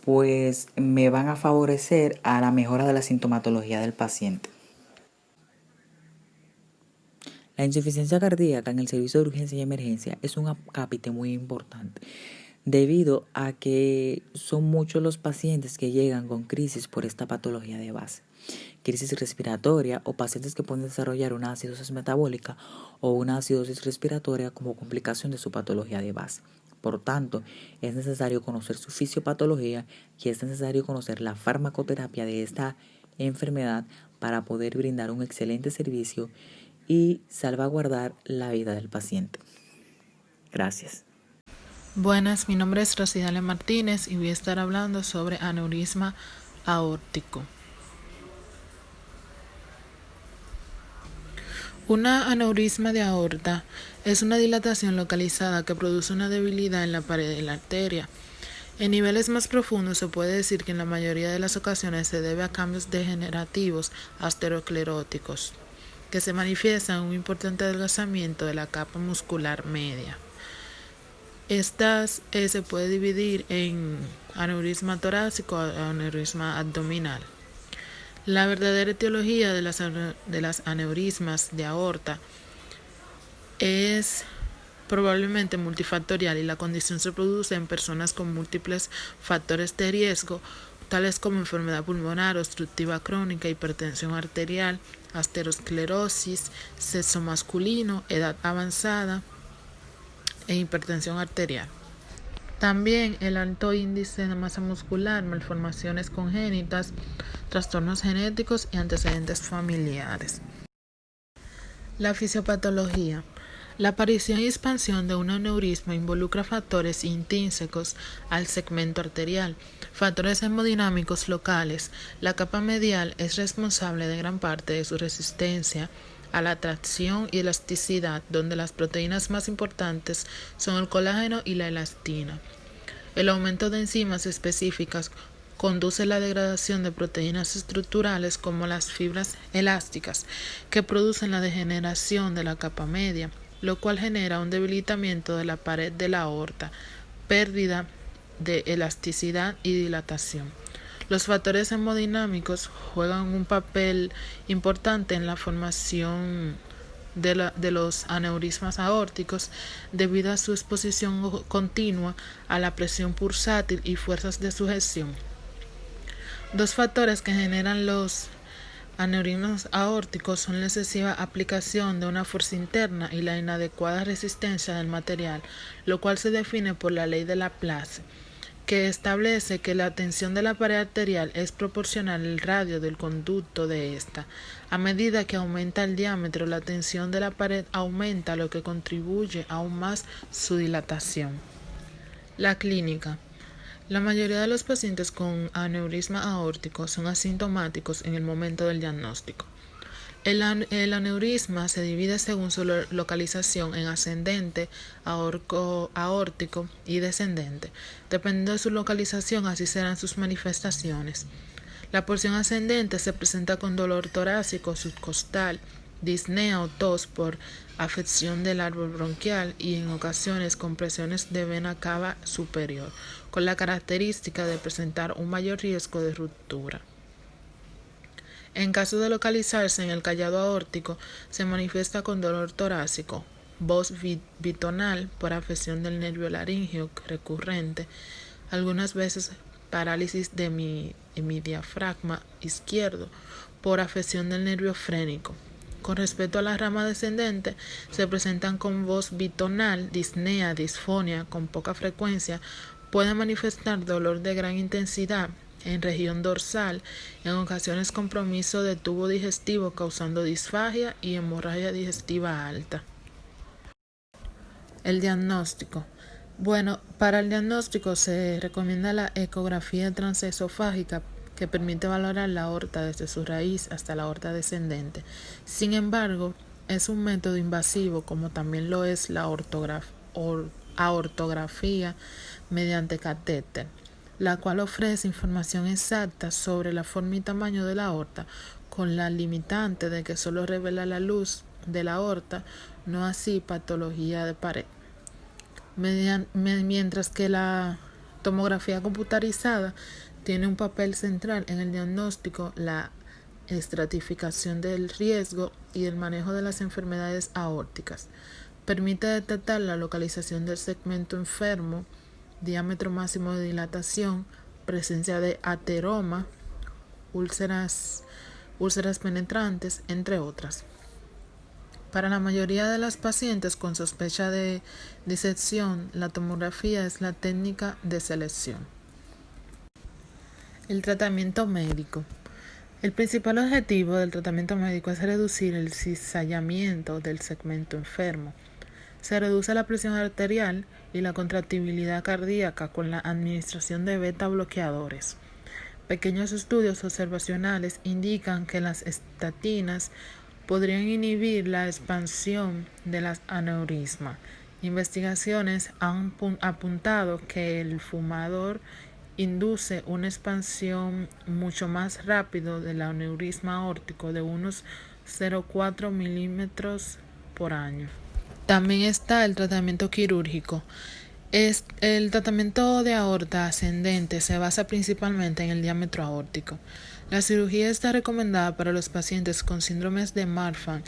pues me van a favorecer a la mejora de la sintomatología del paciente. La insuficiencia cardíaca en el servicio de urgencia y emergencia es un acápite muy importante, debido a que son muchos los pacientes que llegan con crisis por esta patología de base, crisis respiratoria o pacientes que pueden desarrollar una acidosis metabólica o una acidosis respiratoria como complicación de su patología de base. Por tanto, es necesario conocer su fisiopatología y es necesario conocer la farmacoterapia de esta enfermedad para poder brindar un excelente servicio y salvaguardar la vida del paciente. Gracias. Buenas, mi nombre es Rosidale Martínez y voy a estar hablando sobre aneurisma aórtico. Una aneurisma de aorta es una dilatación localizada que produce una debilidad en la pared de la arteria. En niveles más profundos se puede decir que en la mayoría de las ocasiones se debe a cambios degenerativos ateroscleróticos, que se manifiestan en un importante adelgazamiento de la capa muscular media. Estas se puede dividir en aneurisma torácico o aneurisma abdominal. La verdadera etiología de las aneurismas de aorta es probablemente multifactorial y la condición se produce en personas con múltiples factores de riesgo, tales como enfermedad pulmonar obstructiva crónica, hipertensión arterial, aterosclerosis, sexo masculino, edad avanzada e hipertensión arterial. También el alto índice de masa muscular, malformaciones congénitas, trastornos genéticos y antecedentes familiares. La fisiopatología. La aparición y expansión de un aneurisma involucra factores intrínsecos al segmento arterial, factores hemodinámicos locales. La capa medial es responsable de gran parte de su resistencia a la tracción y elasticidad, donde las proteínas más importantes son el colágeno y la elastina. El aumento de enzimas específicas conduce a la degradación de proteínas estructurales como las fibras elásticas, que producen la degeneración de la capa media, lo cual genera un debilitamiento de la pared de la aorta, pérdida de elasticidad y dilatación. Los factores hemodinámicos juegan un papel importante en la formación de los aneurismas aórticos debido a su exposición continua a la presión pulsátil y fuerzas de sujeción. Dos factores que generan los aneurismas aórticos son la excesiva aplicación de una fuerza interna y la inadecuada resistencia del material, lo cual se define por la ley de Laplace, que establece que la tensión de la pared arterial es proporcional al radio del conducto de esta. A medida que aumenta el diámetro, la tensión de la pared aumenta, lo que contribuye aún más su dilatación. La clínica. La mayoría de los pacientes con aneurisma aórtico son asintomáticos en el momento del diagnóstico. El aneurisma se divide según su localización en ascendente, aórtico y descendente. Dependiendo de su localización, así serán sus manifestaciones. La porción ascendente se presenta con dolor torácico subcostal, disnea o tos por afección del árbol bronquial y en ocasiones compresiones de vena cava superior, con la característica de presentar un mayor riesgo de ruptura. En caso de localizarse en el callado aórtico, se manifiesta con dolor torácico, voz bitonal por afección del nervio laríngeo recurrente, algunas veces parálisis de mi diafragma izquierdo por afección del nervio frénico. Con respecto a la rama descendente, se presentan con voz bitonal, disnea, disfonia con poca frecuencia, pueden manifestar dolor de gran intensidad en región dorsal, en ocasiones compromiso de tubo digestivo causando disfagia y hemorragia digestiva alta. El diagnóstico. Bueno, para el diagnóstico se recomienda la ecografía transesofágica que permite valorar la aorta desde su raíz hasta la aorta descendente. Sin embargo, es un método invasivo como también lo es la aortografía mediante catéter, la cual ofrece información exacta sobre la forma y tamaño de la aorta, con la limitante de que solo revela la luz de la aorta, no así patología de pared. Mientras que la tomografía computarizada tiene un papel central en el diagnóstico, la estratificación del riesgo y el manejo de las enfermedades aórticas. Permite detectar la localización del segmento enfermo, diámetro máximo de dilatación, presencia de ateroma, úlceras penetrantes, entre otras. Para la mayoría de las pacientes con sospecha de disección, la tomografía es la técnica de selección. El tratamiento médico. El principal objetivo del tratamiento médico es reducir el cizallamiento del segmento enfermo. Se reduce la presión arterial y la contractibilidad cardíaca con la administración de beta bloqueadores. Pequeños estudios observacionales indican que las estatinas podrían inhibir la expansión de las aneurismas. Investigaciones han apuntado que el fumador induce una expansión mucho más rápido del aneurisma aórtico de unos 0,4 milímetros por año. También está el tratamiento quirúrgico. El tratamiento de aorta ascendente se basa principalmente en el diámetro aórtico. La cirugía está recomendada para los pacientes con síndromes de Marfan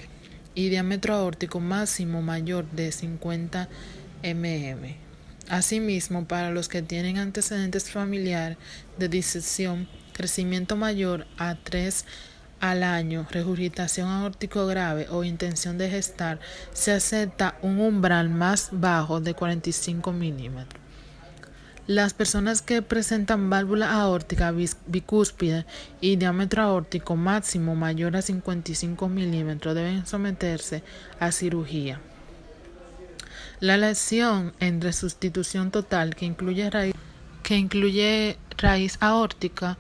y diámetro aórtico máximo mayor de 50 mm. Asimismo, para los que tienen antecedentes familiares de disección, crecimiento mayor a 3 al año, regurgitación aórtico grave o intención de gestar, se acepta un umbral más bajo de 45 milímetros. Las personas que presentan válvula aórtica bicúspide y diámetro aórtico máximo mayor a 55 milímetros deben someterse a cirugía. La lesión en resustitución total que incluye raíz aórtica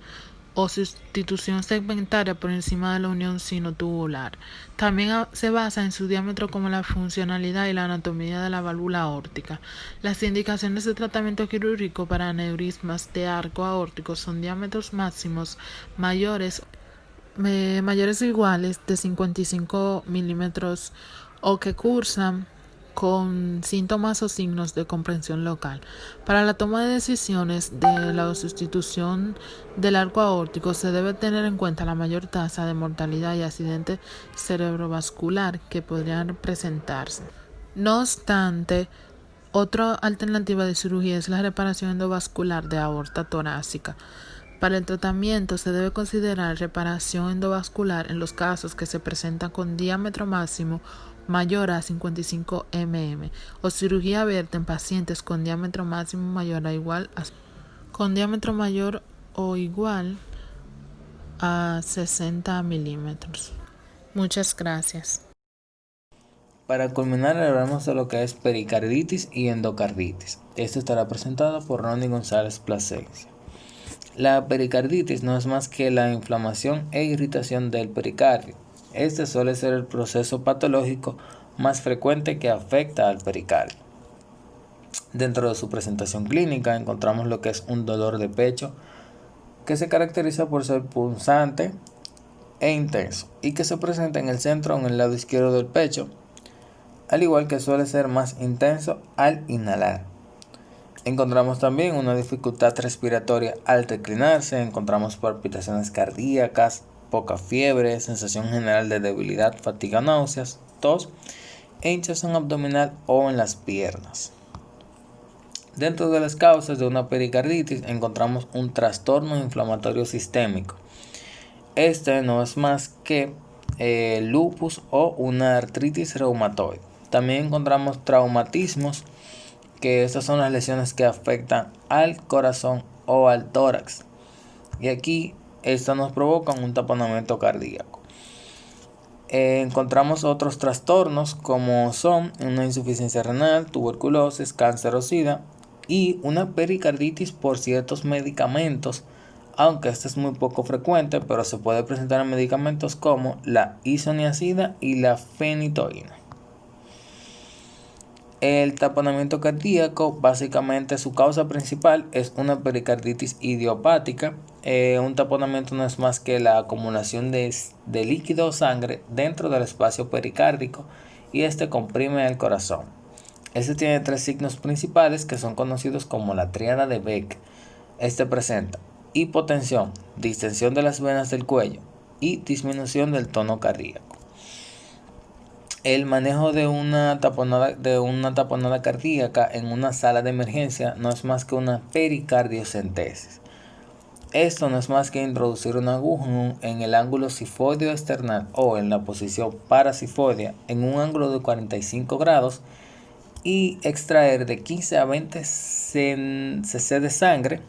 o sustitución segmentaria por encima de la unión sinotubular. También se basa en su diámetro como la funcionalidad y la anatomía de la válvula aórtica. Las indicaciones de tratamiento quirúrgico para aneurismas de arco aórtico son diámetros máximos mayores o iguales de 55 milímetros o que cursan con síntomas o signos de comprensión local. Para la toma de decisiones de la sustitución del arco aórtico se debe tener en cuenta la mayor tasa de mortalidad y accidente cerebrovascular que podrían presentarse. No obstante, otra alternativa de cirugía es la reparación endovascular de aorta torácica. Para el tratamiento se debe considerar reparación endovascular en los casos que se presentan con diámetro máximo mayor a 55 mm o cirugía abierta en pacientes con diámetro máximo mayor o igual a 60 milímetros. Muchas gracias. Para culminar, hablaremos de lo que es pericarditis y endocarditis. Esto estará presentado por Ronnie González Plasencia. La pericarditis no es más que la inflamación e irritación del pericardio. Este suele ser el proceso patológico más frecuente que afecta al pericardio. Dentro de su presentación clínica encontramos lo que es un dolor de pecho que se caracteriza por ser punzante e intenso y que se presenta en el centro o en el lado izquierdo del pecho, al igual que suele ser más intenso al inhalar. Encontramos también una dificultad respiratoria al declinarse, encontramos palpitaciones cardíacas, poca fiebre, sensación general de debilidad, fatiga, náuseas, tos e hinchazón abdominal o en las piernas. Dentro de las causas de una pericarditis encontramos un trastorno inflamatorio sistémico. Este no es más que lupus o una artritis reumatoide. También encontramos traumatismos, que estas son las lesiones que afectan al corazón o al tórax. Y aquí estas nos provocan un taponamiento cardíaco. Encontramos otros trastornos como son una insuficiencia renal, tuberculosis, cáncer o sida y una pericarditis por ciertos medicamentos, aunque este es muy poco frecuente, pero se puede presentar en medicamentos como la isoniazida y la fenitoína. El taponamiento cardíaco, básicamente su causa principal es una pericarditis idiopática. Un taponamiento no es más que la acumulación de líquido o sangre dentro del espacio pericárdico y este comprime el corazón. Este tiene 3 signos principales que son conocidos como la tríada de Beck. Este presenta hipotensión, distensión de las venas del cuello y disminución del tono cardíaco. El manejo de una taponada cardíaca en una sala de emergencia no es más que una pericardiocentesis. Esto no es más que introducir una aguja en el ángulo sifoideo external o en la posición parasifoidea en un ángulo de 45 grados y extraer de 15 a 20 cc de sangre.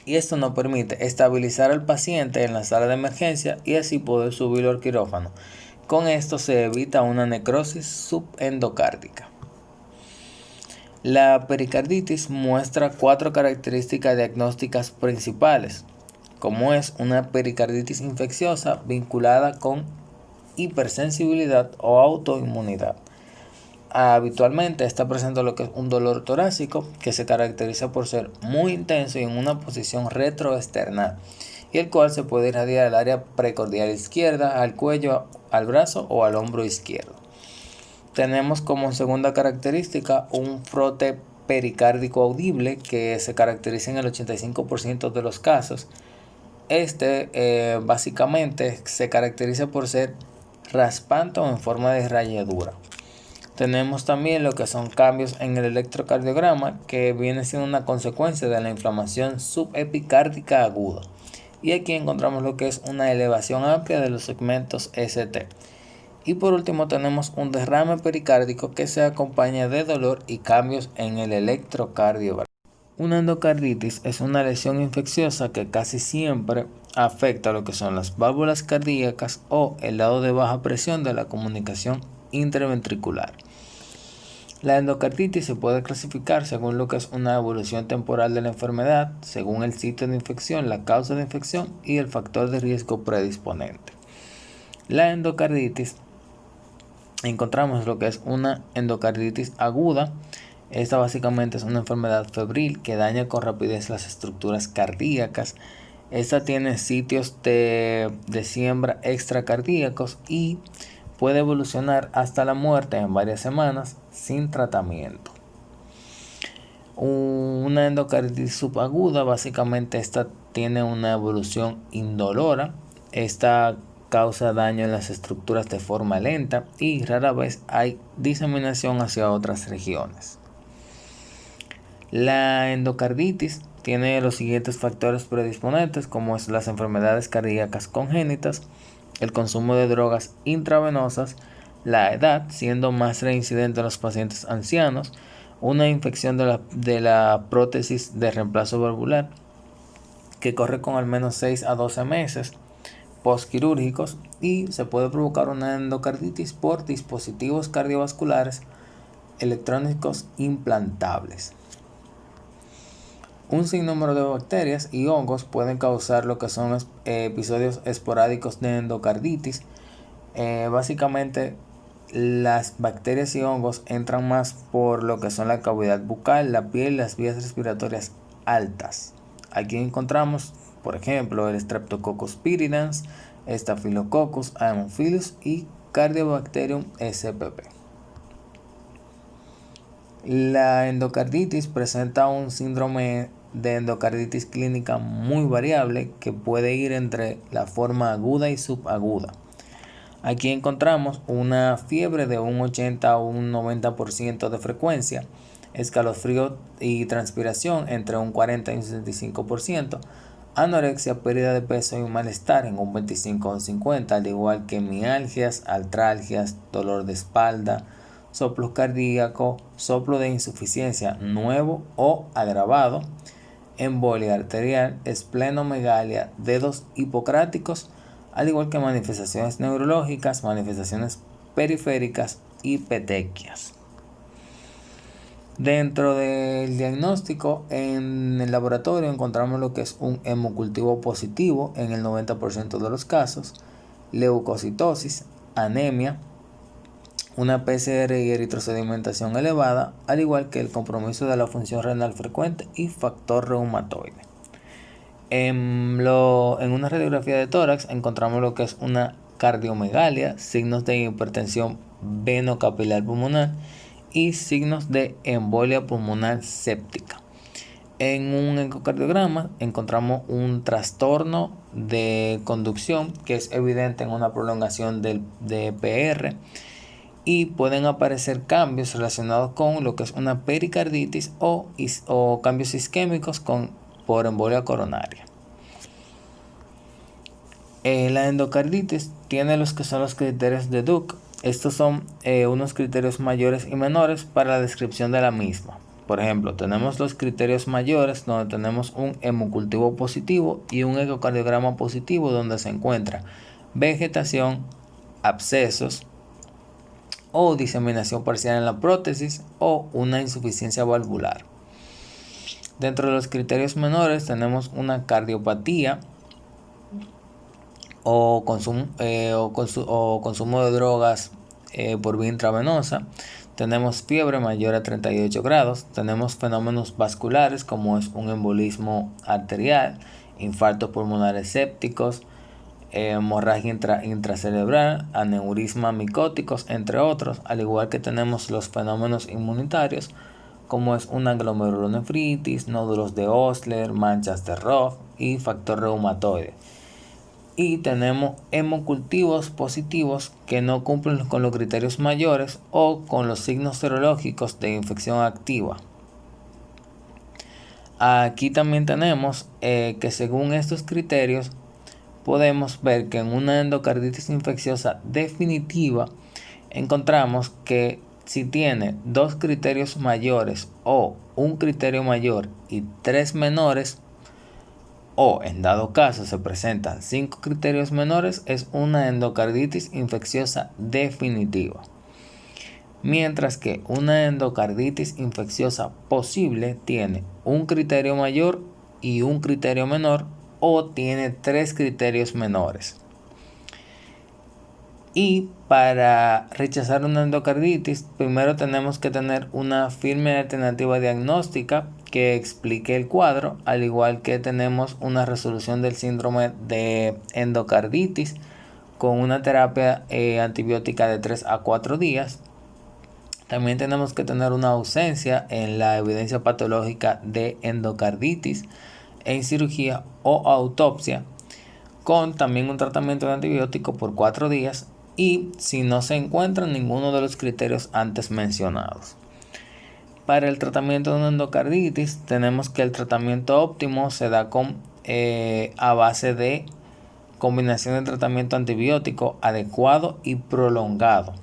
Y esto nos permite estabilizar al paciente en la sala de emergencia y así poder subirlo al quirófano. Con esto se evita una necrosis subendocárdica. La pericarditis muestra 4 características diagnósticas principales, como es una pericarditis infecciosa vinculada con hipersensibilidad o autoinmunidad. Habitualmente está presente lo que es un dolor torácico que se caracteriza por ser muy intenso y en una posición retroesternal, y el cual se puede irradiar al área precordial izquierda, al cuello, al brazo o al hombro izquierdo. Tenemos como segunda característica un frote pericárdico audible que se caracteriza en el 85% de los casos. Básicamente se caracteriza por ser raspante o en forma de rayadura. Tenemos también lo que son cambios en el electrocardiograma, que viene siendo una consecuencia de la inflamación subepicárdica aguda. Y aquí encontramos lo que es una elevación amplia de los segmentos ST. Y por último tenemos un derrame pericárdico que se acompaña de dolor y cambios en el electrocardiograma. Una endocarditis es una lesión infecciosa que casi siempre afecta lo que son las válvulas cardíacas o el lado de baja presión de la comunicación interventricular. La endocarditis se puede clasificar según lo que es una evolución temporal de la enfermedad, según el sitio de infección, la causa de infección y el factor de riesgo predisponente. La endocarditis, encontramos lo que es una endocarditis aguda. Esta básicamente es una enfermedad febril que daña con rapidez las estructuras cardíacas. Esta tiene sitios de siembra extracardíacos y puede evolucionar hasta la muerte en varias semanas sin tratamiento. Una endocarditis subaguda, básicamente esta tiene una evolución indolora. Esta causa daño en las estructuras de forma lenta y rara vez hay diseminación hacia otras regiones. La endocarditis tiene los siguientes factores predisponentes, como es las enfermedades cardíacas congénitas, el consumo de drogas intravenosas, la edad, siendo más reincidente en los pacientes ancianos, una infección de la prótesis de reemplazo valvular que corre con al menos 6 a 12 meses, postquirúrgicos y se puede provocar una endocarditis por dispositivos cardiovasculares electrónicos implantables. Un sinnúmero de bacterias y hongos pueden causar lo que son episodios esporádicos de endocarditis. Básicamente las bacterias y hongos entran más por lo que son la cavidad bucal, la piel y las vías respiratorias altas. Aquí encontramos, por ejemplo, el Streptococcus viridans, Staphylococcus, Haemophilus y Cardiobacterium spp. La endocarditis presenta un síndrome de endocarditis clínica muy variable que puede ir entre la forma aguda y subaguda. Aquí encontramos una fiebre de un 80 a un 90% de frecuencia, escalofrío y transpiración entre un 40 y un 65%, anorexia, pérdida de peso y malestar en un 25 o 50%, al igual que mialgias, artralgias, dolor de espalda, soplo cardíaco, soplo de insuficiencia nuevo o agravado, embolia arterial, esplenomegalia, dedos hipocráticos, al igual que manifestaciones neurológicas, manifestaciones periféricas y petequias. Dentro del diagnóstico, en el laboratorio encontramos lo que es un hemocultivo positivo en el 90% de los casos, leucocitosis, anemia, una PCR y eritrosedimentación elevada, al igual que el compromiso de la función renal frecuente y factor reumatoide. En una radiografía de tórax encontramos lo que es una cardiomegalia, signos de hipertensión venocapilar pulmonar y signos de embolia pulmonar séptica. En un ecocardiograma encontramos un trastorno de conducción que es evidente en una prolongación del PR y pueden aparecer cambios relacionados con lo que es una pericarditis o cambios isquémicos por embolia coronaria. La endocarditis tiene los que son los criterios de Duke. Estos son unos criterios mayores y menores para la descripción de la misma. Por ejemplo, tenemos los criterios mayores donde tenemos un hemocultivo positivo y un ecocardiograma positivo donde se encuentra vegetación, abscesos o diseminación parcial en la prótesis o una insuficiencia valvular. Dentro de los criterios menores tenemos una cardiopatía o consumo de drogas por vía intravenosa. Tenemos fiebre mayor a 38 grados. Tenemos fenómenos vasculares como es un embolismo arterial, infartos pulmonares sépticos, hemorragia intracerebral, aneurisma micóticos, entre otros, al igual que tenemos los fenómenos inmunitarios como es una glomerulonefritis, nódulos de Osler, manchas de Roth y factor reumatoide. Y tenemos hemocultivos positivos que no cumplen con los criterios mayores o con los signos serológicos de infección activa. Aquí también tenemos que según estos criterios podemos ver que en una endocarditis infecciosa definitiva encontramos que si tiene 2 criterios mayores o un criterio mayor y 3 menores, o en dado caso se presentan 5 criterios menores, es una endocarditis infecciosa definitiva. Mientras que una endocarditis infecciosa posible tiene un criterio mayor y un criterio menor, o tiene 3 criterios menores. Y para rechazar una endocarditis, primero tenemos que tener una firme alternativa diagnóstica que explique el cuadro, al igual que tenemos una resolución del síndrome de endocarditis con una terapia antibiótica de 3 a 4 días. También tenemos que tener una ausencia en la evidencia patológica de endocarditis en cirugía o autopsia, con también un tratamiento de antibiótico por 4 días y si no se encuentra ninguno de los criterios antes mencionados. Para el tratamiento de una endocarditis tenemos que el tratamiento óptimo se da a base de combinación de tratamiento antibiótico adecuado y prolongado.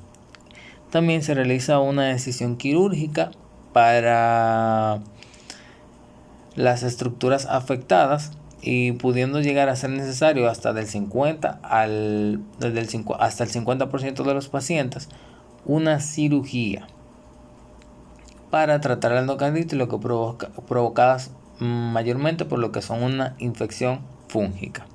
También se realiza una decisión quirúrgica para las estructuras afectadas y pudiendo llegar a ser necesario hasta del 50 hasta el 50% de los pacientes una cirugía para tratar la endocarditis, lo que provocadas mayormente por lo que son una infección fúngica.